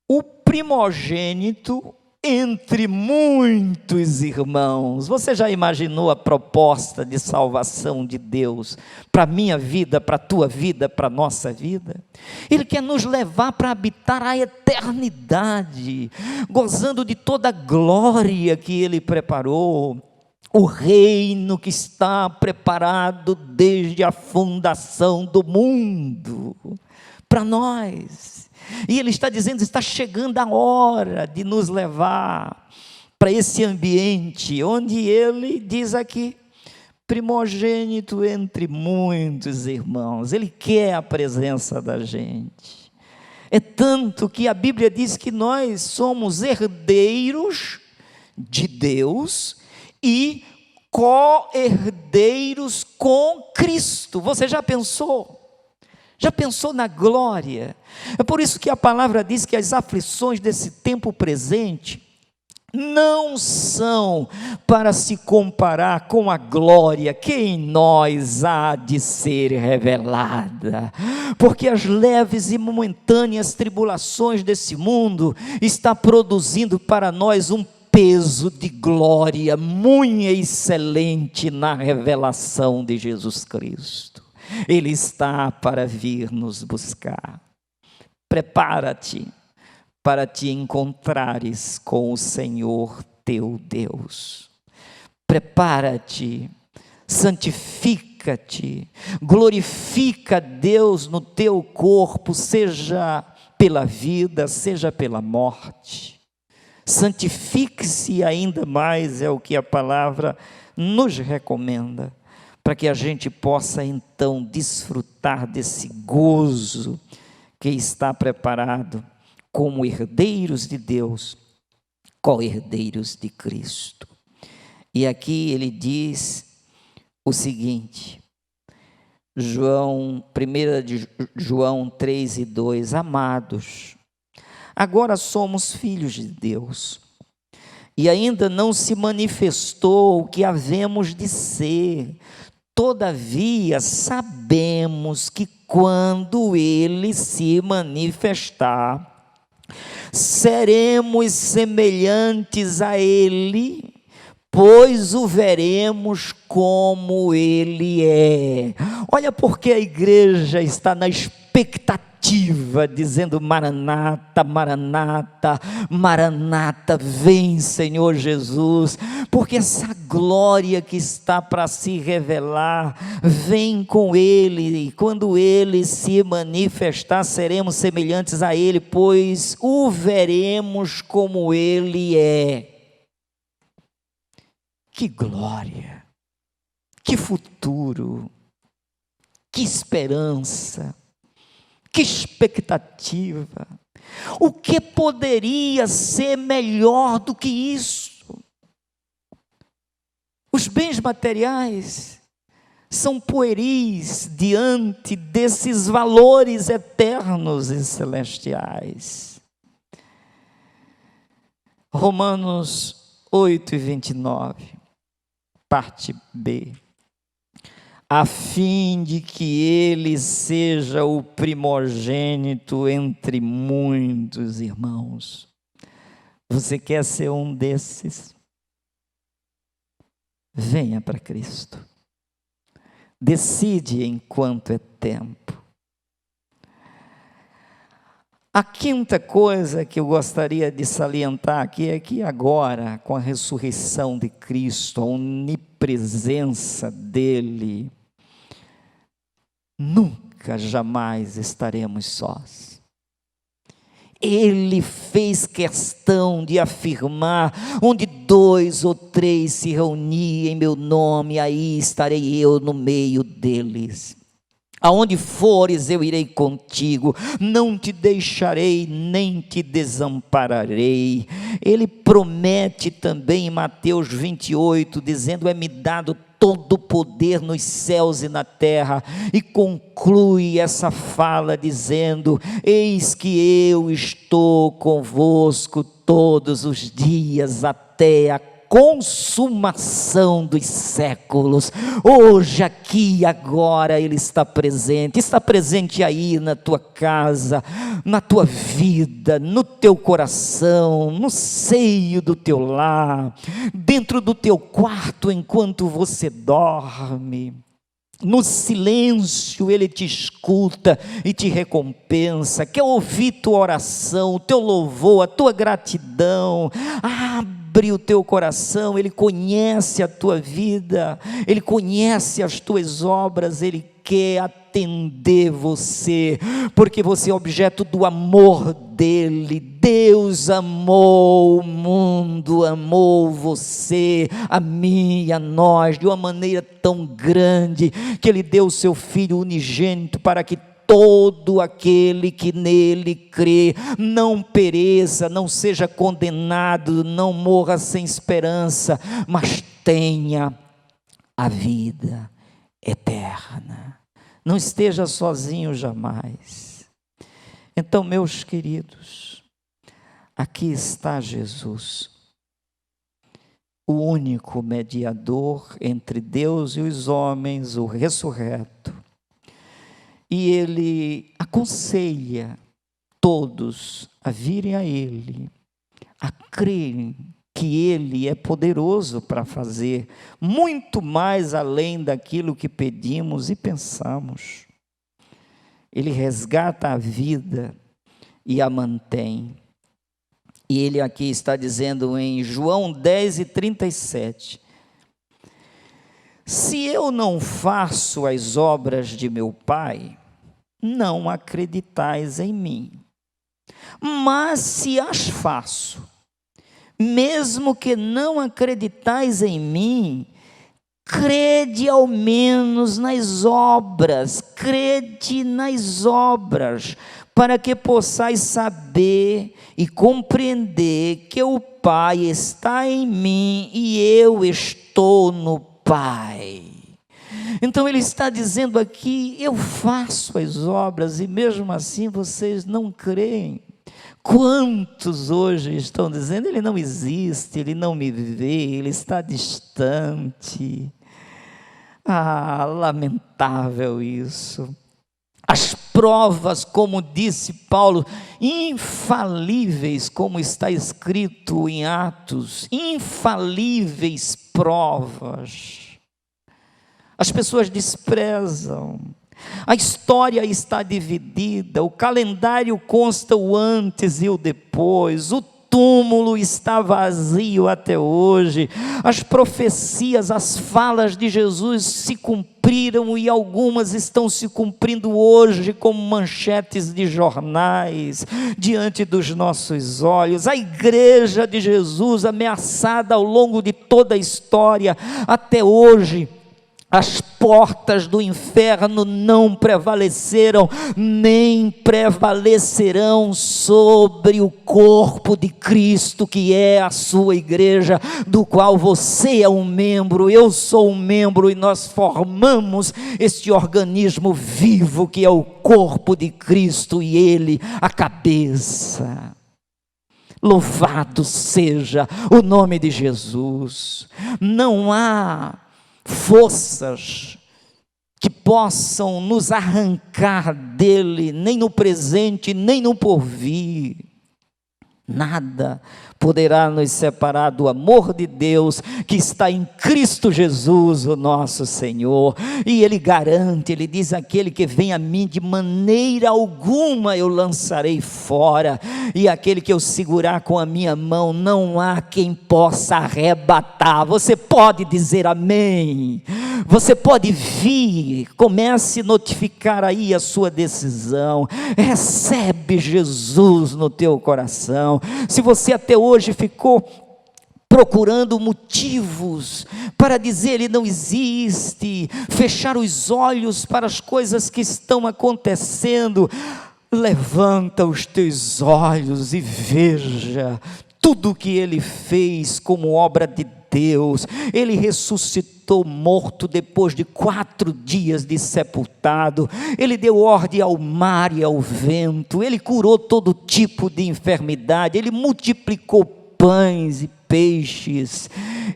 o primogênito entre muitos irmãos. Você já imaginou a proposta de salvação de Deus para a minha vida, para a tua vida, para a nossa vida? Ele quer nos levar para habitar a eternidade, gozando de toda a glória que Ele preparou, o reino que está preparado desde a fundação do mundo, para nós. E Ele está dizendo: está chegando a hora de nos levar para esse ambiente, onde Ele diz aqui, primogênito entre muitos irmãos. Ele quer a presença da gente. É tanto que a Bíblia diz que nós somos herdeiros de Deus e co-herdeiros com Cristo. Você já pensou? Já pensou na glória? É por isso que a palavra diz que as aflições desse tempo presente não são para se comparar com a glória que em nós há de ser revelada, porque as leves e momentâneas tribulações desse mundo está produzindo para nós um peso de glória muito excelente na revelação de Jesus Cristo. Ele está para vir nos buscar. Prepara-te para te encontrares com o Senhor teu Deus. Prepara-te, santifica-te, glorifica a Deus no teu corpo, seja pela vida, seja pela morte. Santifique-se ainda mais, é o que a palavra nos recomenda, para que a gente possa então desfrutar desse gozo que está preparado como herdeiros de Deus, co-herdeiros de Cristo. E aqui ele diz o seguinte, 1 de João 3:2, amados, agora somos filhos de Deus, e ainda não se manifestou o que havemos de ser, todavia sabemos que quando Ele se manifestar, seremos semelhantes a Ele, pois o veremos como Ele é. Olha porque a igreja está na expectativa, dizendo Maranata, Maranata, Maranata, vem Senhor Jesus, porque essa glória que está para se revelar, vem com Ele, e quando Ele se manifestar, seremos semelhantes a Ele, pois o veremos como Ele é. Que glória, que futuro, que esperança, que expectativa. O que poderia ser melhor do que isso? Os bens materiais são pueris diante desses valores eternos e celestiais. Romanos 8:29, parte B. A fim de que ele seja o primogênito entre muitos irmãos. Você quer ser um desses? Venha para Cristo. Decide enquanto é tempo. A quinta coisa que eu gostaria de salientar aqui é que agora, com a ressurreição de Cristo, a onipresença dEle, nunca, jamais estaremos sós. Ele fez questão de afirmar, onde 2 ou 3 se reunirem em meu nome, aí estarei eu no meio deles. Aonde fores eu irei contigo, não te deixarei nem te desampararei. Ele promete também em Mateus 28, dizendo, é-me dado todo o poder nos céus e na terra, e conclui essa fala dizendo, eis que eu estou convosco todos os dias até a consumação dos séculos. Hoje, aqui e agora Ele está presente aí na tua casa, na tua vida, no teu coração, no seio do teu lar, dentro do teu quarto enquanto você dorme. No silêncio Ele te escuta e te recompensa, quer ouvir tua oração, o teu louvor, a tua gratidão. Abre o teu coração, Ele conhece a tua vida, Ele conhece as tuas obras, Ele quer atender você, porque você é objeto do amor dEle. Deus amou o mundo, amou você, a mim e a nós, de uma maneira tão grande, que Ele deu o seu Filho unigênito para que todo aquele que nele crê não pereça, não seja condenado, não morra sem esperança, mas tenha a vida eterna. Não esteja sozinho jamais. Então, meus queridos, aqui está Jesus, o único mediador entre Deus e os homens, o ressurreto. E Ele aconselha todos a virem a Ele, a crerem que Ele é poderoso para fazer muito mais além daquilo que pedimos e pensamos. Ele resgata a vida e a mantém. E ele aqui está dizendo em João 10:37, se eu não faço as obras de meu Pai, não acreditais em mim. Mas se as faço, mesmo que não acreditais em mim, crede ao menos nas obras, crede nas obras, para que possais saber e compreender que o Pai está em mim e eu estou no Pai. Então ele está dizendo aqui, eu faço as obras e mesmo assim vocês não creem. Quantos hoje estão dizendo, ele não existe, ele não me vê, ele está distante. Ah, lamentável isso. As provas, como disse Paulo, infalíveis, como está escrito em Atos, infalíveis provas. As pessoas desprezam. A história está dividida, o calendário consta o antes e o depois, o túmulo está vazio até hoje, as profecias, as falas de Jesus se cumpriram e algumas estão se cumprindo hoje como manchetes de jornais, diante dos nossos olhos. A igreja de Jesus, ameaçada ao longo de toda a história, até hoje, as portas do inferno não prevaleceram, nem prevalecerão sobre o corpo de Cristo, que é a sua igreja, do qual você é um membro, eu sou um membro, e nós formamos este organismo vivo, que é o corpo de Cristo, e Ele, a cabeça. Louvado seja o nome de Jesus. Não há forças que possam nos arrancar dele, nem no presente, nem no porvir. Nada poderá nos separar do amor de Deus que está em Cristo Jesus, o nosso Senhor. E Ele garante, Ele diz, aquele que vem a mim, de maneira alguma eu lançarei fora, e aquele que eu segurar com a minha mão, não há quem possa arrebatar. Você pode dizer amém? Você pode vir, comece a notificar aí a sua decisão, recebe Jesus no teu coração. Se você até hoje ficou procurando motivos para dizer ele não existe, fechar os olhos para as coisas que estão acontecendo, levanta os teus olhos e veja tudo o que ele fez como obra de Deus. Ele ressuscitou morto depois de 4 dias de sepultado. Ele deu ordem ao mar e ao vento. Ele curou todo tipo de enfermidade. Ele multiplicou pães e peixes.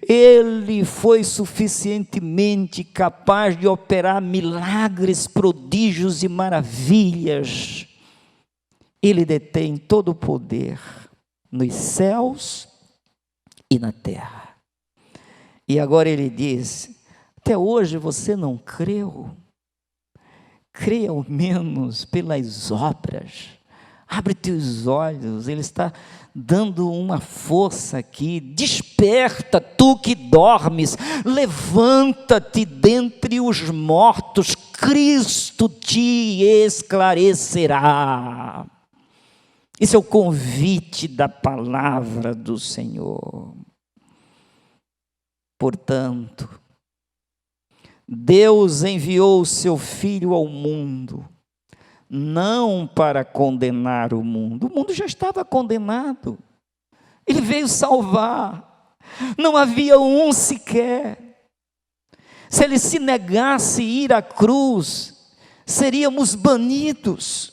Ele foi suficientemente capaz de operar milagres, prodígios e maravilhas. Ele detém todo o poder nos céus e na terra. E agora ele diz, até hoje você não creu? Crê ao menos pelas obras. Abre teus olhos, ele está dando uma força aqui. Desperta, tu que dormes, levanta-te dentre os mortos, Cristo te esclarecerá. Esse é o convite da palavra do Senhor. Portanto, Deus enviou o seu Filho ao mundo, não para condenar o mundo já estava condenado, ele veio salvar, não havia um sequer. Se ele se negasse ir à cruz, seríamos banidos.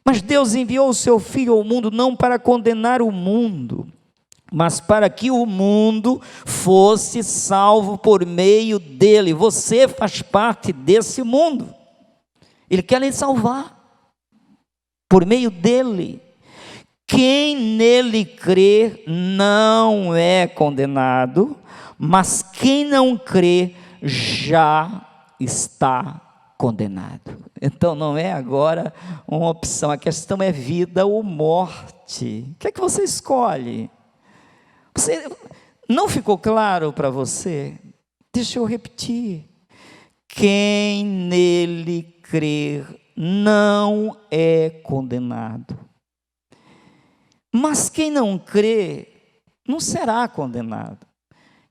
Mas Deus enviou o seu Filho ao mundo não para condenar o mundo, mas para que o mundo fosse salvo por meio dele. Você faz parte desse mundo. Ele quer lhe salvar por meio dele. Quem nele crê não é condenado, mas quem não crê já está condenado. Então não é agora uma opção, a questão é vida ou morte. O que é que você escolhe? Não ficou claro para você? Deixa eu repetir. Quem nele crer não é condenado. Mas quem não crê não será condenado.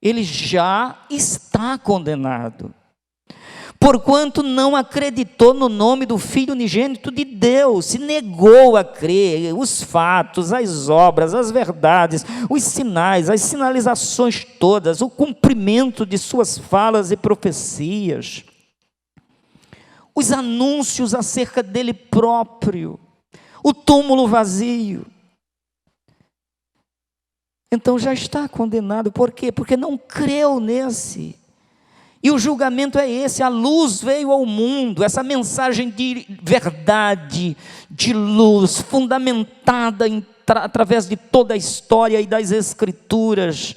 Ele já está condenado. Porquanto não acreditou no nome do Filho unigênito de Deus, se negou a crer os fatos, as obras, as verdades, os sinais, as sinalizações todas, o cumprimento de suas falas e profecias, os anúncios acerca dele próprio, o túmulo vazio. Então já está condenado. Por quê? Porque não creu nesse. E o julgamento é esse: a luz veio ao mundo, essa mensagem de verdade, de luz, fundamentada através de toda a história e das Escrituras.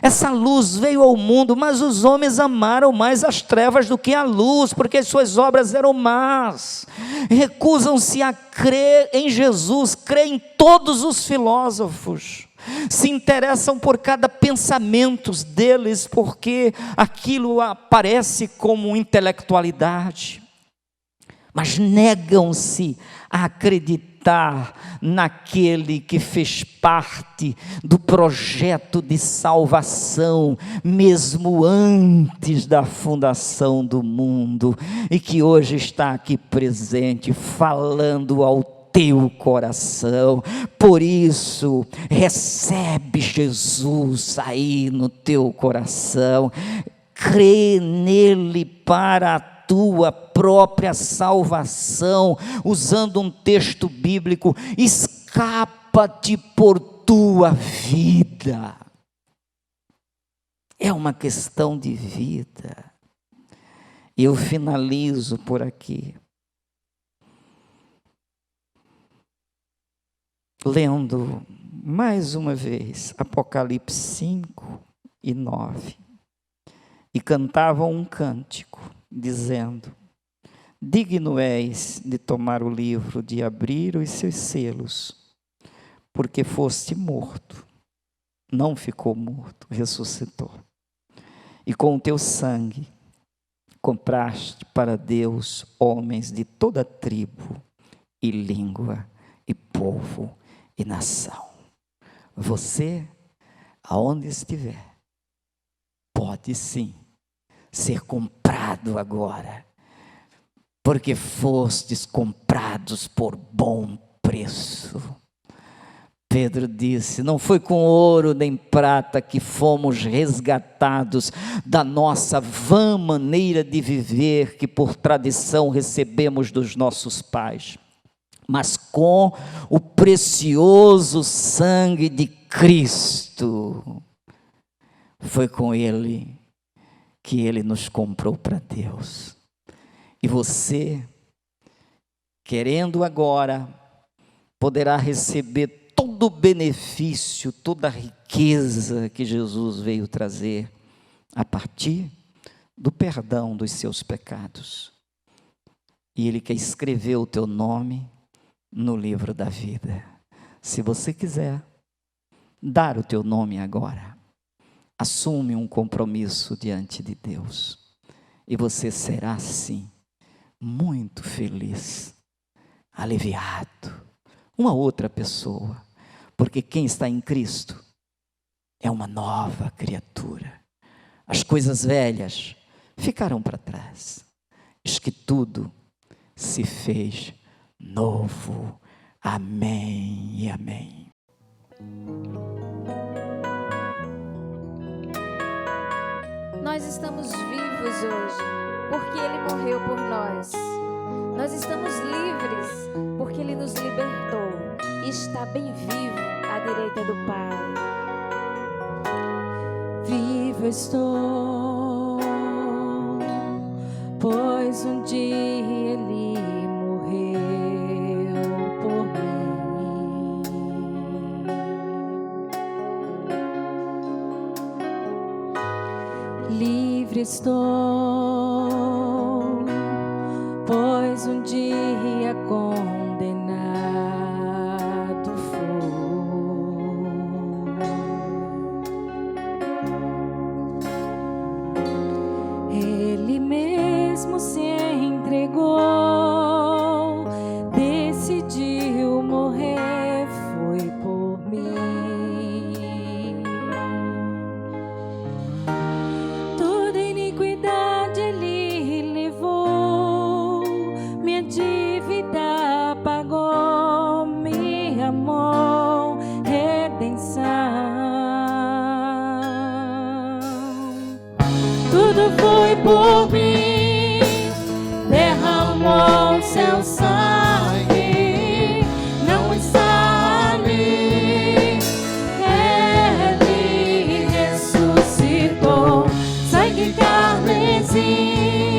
Essa luz veio ao mundo, mas os homens amaram mais as trevas do que a luz, porque as suas obras eram más. Recusam-se a crer em Jesus, creem em todos os filósofos. Se interessam por cada pensamento deles, porque aquilo aparece como intelectualidade, mas negam-se a acreditar naquele que fez parte do projeto de salvação, mesmo antes da fundação do mundo, e que hoje está aqui presente, falando ao teu coração. Por isso, recebe Jesus aí no teu coração, crê nele para a tua própria salvação. Usando um texto bíblico, escapa-te por tua vida. É uma questão de vida. E eu finalizo por aqui, lendo mais uma vez Apocalipse 5 e 9. E cantavam um cântico, dizendo: digno és de tomar o livro, de abrir os seus selos, porque foste morto, não ficou morto, ressuscitou. E com o teu sangue compraste para Deus homens de toda tribo e língua e povo e nação. Você, aonde estiver, pode sim ser comprado agora, porque fostes comprados por bom preço. Pedro disse: não foi com ouro nem prata que fomos resgatados da nossa vã maneira de viver, que por tradição recebemos dos nossos pais, mas com o precioso sangue de Cristo. Foi com Ele que Ele nos comprou para Deus. E você, querendo agora, poderá receber todo o benefício, toda a riqueza que Jesus veio trazer, a partir do perdão dos seus pecados. E Ele quer escrever o teu nome no livro da vida. Se você quiser dar o teu nome agora, assume um compromisso diante de Deus, e você será sim muito feliz, aliviado, uma outra pessoa, porque quem está em Cristo é uma nova criatura. As coisas velhas ficaram para trás, eis que tudo se fez novo. Amém e amém. Nós estamos vivos hoje, porque Ele morreu por nós. Nós estamos livres, porque Ele nos libertou e está bem vivo à direita do Pai. Vivo estou, pois um dia Ele morreu por mim. Livre estou, Ele mesmo se entregou, decidiu morrer, foi por mim. Toda iniquidade Ele levou, minha dívida pagou, me amou, redenção. Tudo foi por mim, derramou seu sangue, não está ali. Ele ressuscitou, sangue carmesim,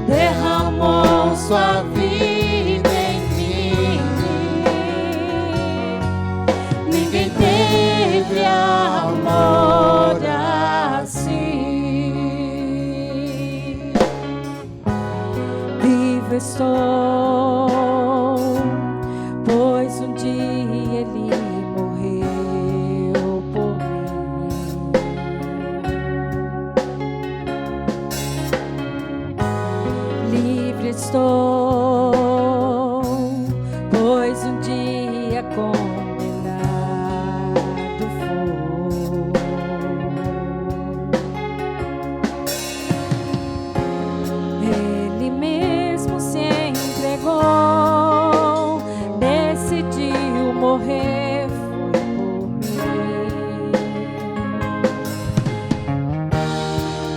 derramou sua vida em mim. Ninguém teve amor assim. Vivo estou, pois um dia Ele morreu por mim. Livre estou, pois um dia condenado foi. Ele mesmo se entregou, decidiu morrer, foi por mim.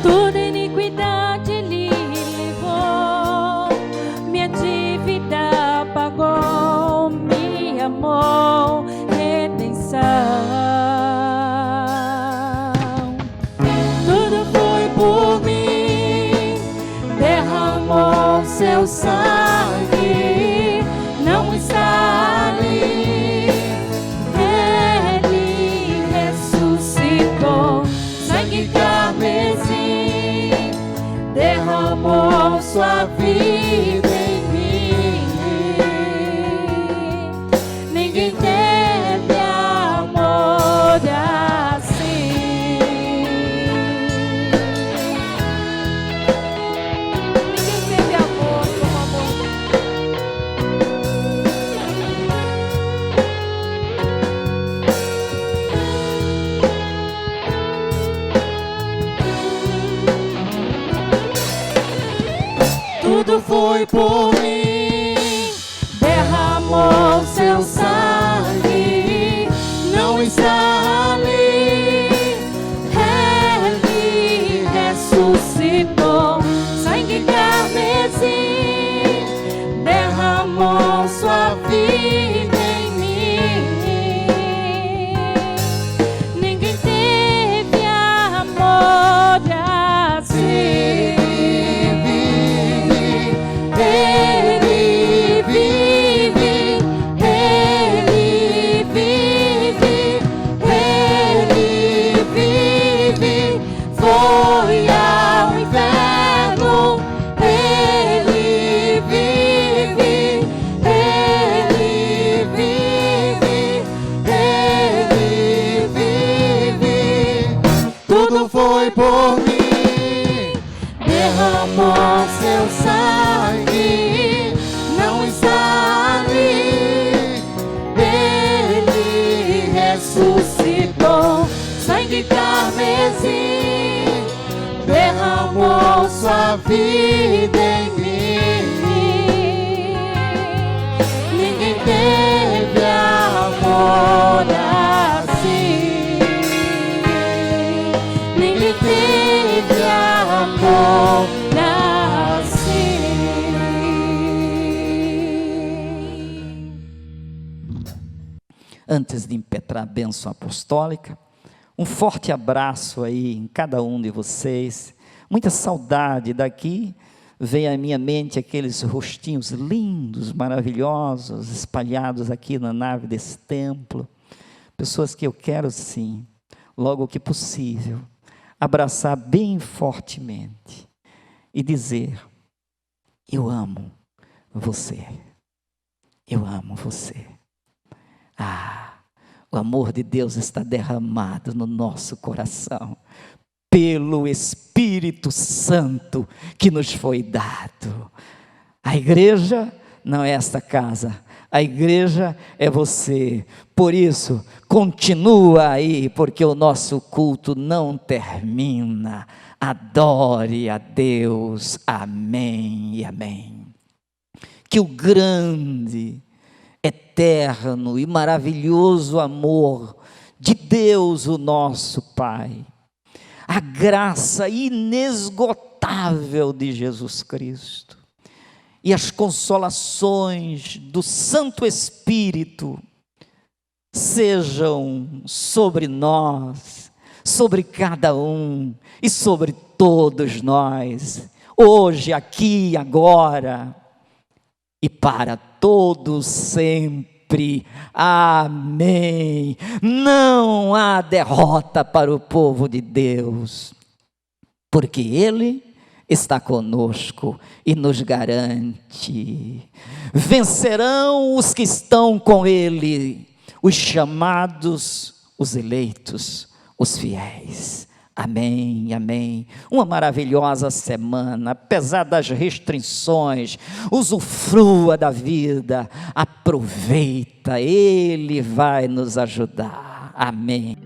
Toda iniquidade Ele levou, minha dívida pagou, me amou, redenção. Tudo foi por mim, derramou seu sangue, não está ali. Ele ressuscitou, sangue carmesim, derramou sua vida em mim. Ninguém teve amor assim. Ninguém teve amor como amor. Tudo foi por mim, derramou seu sangue, não está ali. Ele ressuscitou, sangue carmesim, derramou sua vida em mim. Ninguém teve amor assim. Ele vive, Ele vive, Ele vive, foi ao inferno. Ele vive, Ele vive, Ele vive. Tudo foi por mim, derramou seu sangue, não está ali. Ele ressuscitou, sangue carmesim, derramou sua vida em mim. Ninguém teve amor assim. Ninguém teve amor assim. Antes de impetrar a bênção apostólica, um forte abraço aí em cada um de vocês. Muita saudade daqui. Vem à minha mente aqueles rostinhos lindos, maravilhosos, espalhados aqui na nave desse templo. Pessoas que eu quero, sim, logo que possível, abraçar bem fortemente e dizer: eu amo você. Eu amo você. O amor de Deus está derramado no nosso coração. pelo Espírito Santo que nos foi dado. A igreja não é esta casa, a igreja é você. Por isso, continua aí, porque o nosso culto não termina. Adore a Deus. Amém e amém. Que o grande, eterno e maravilhoso amor de Deus, o nosso Pai, a graça inesgotável de Jesus Cristo e as consolações do Santo Espírito sejam sobre nós, sobre cada um e sobre todos nós, hoje, aqui e agora, e para todos sempre. Amém. Não há derrota para o povo de Deus, porque Ele está conosco e nos garante. Vencerão os que estão com Ele, os chamados, os eleitos, os fiéis. Amém, amém. Uma maravilhosa semana, apesar das restrições, usufrua da vida, aproveita, Ele vai nos ajudar. Amém.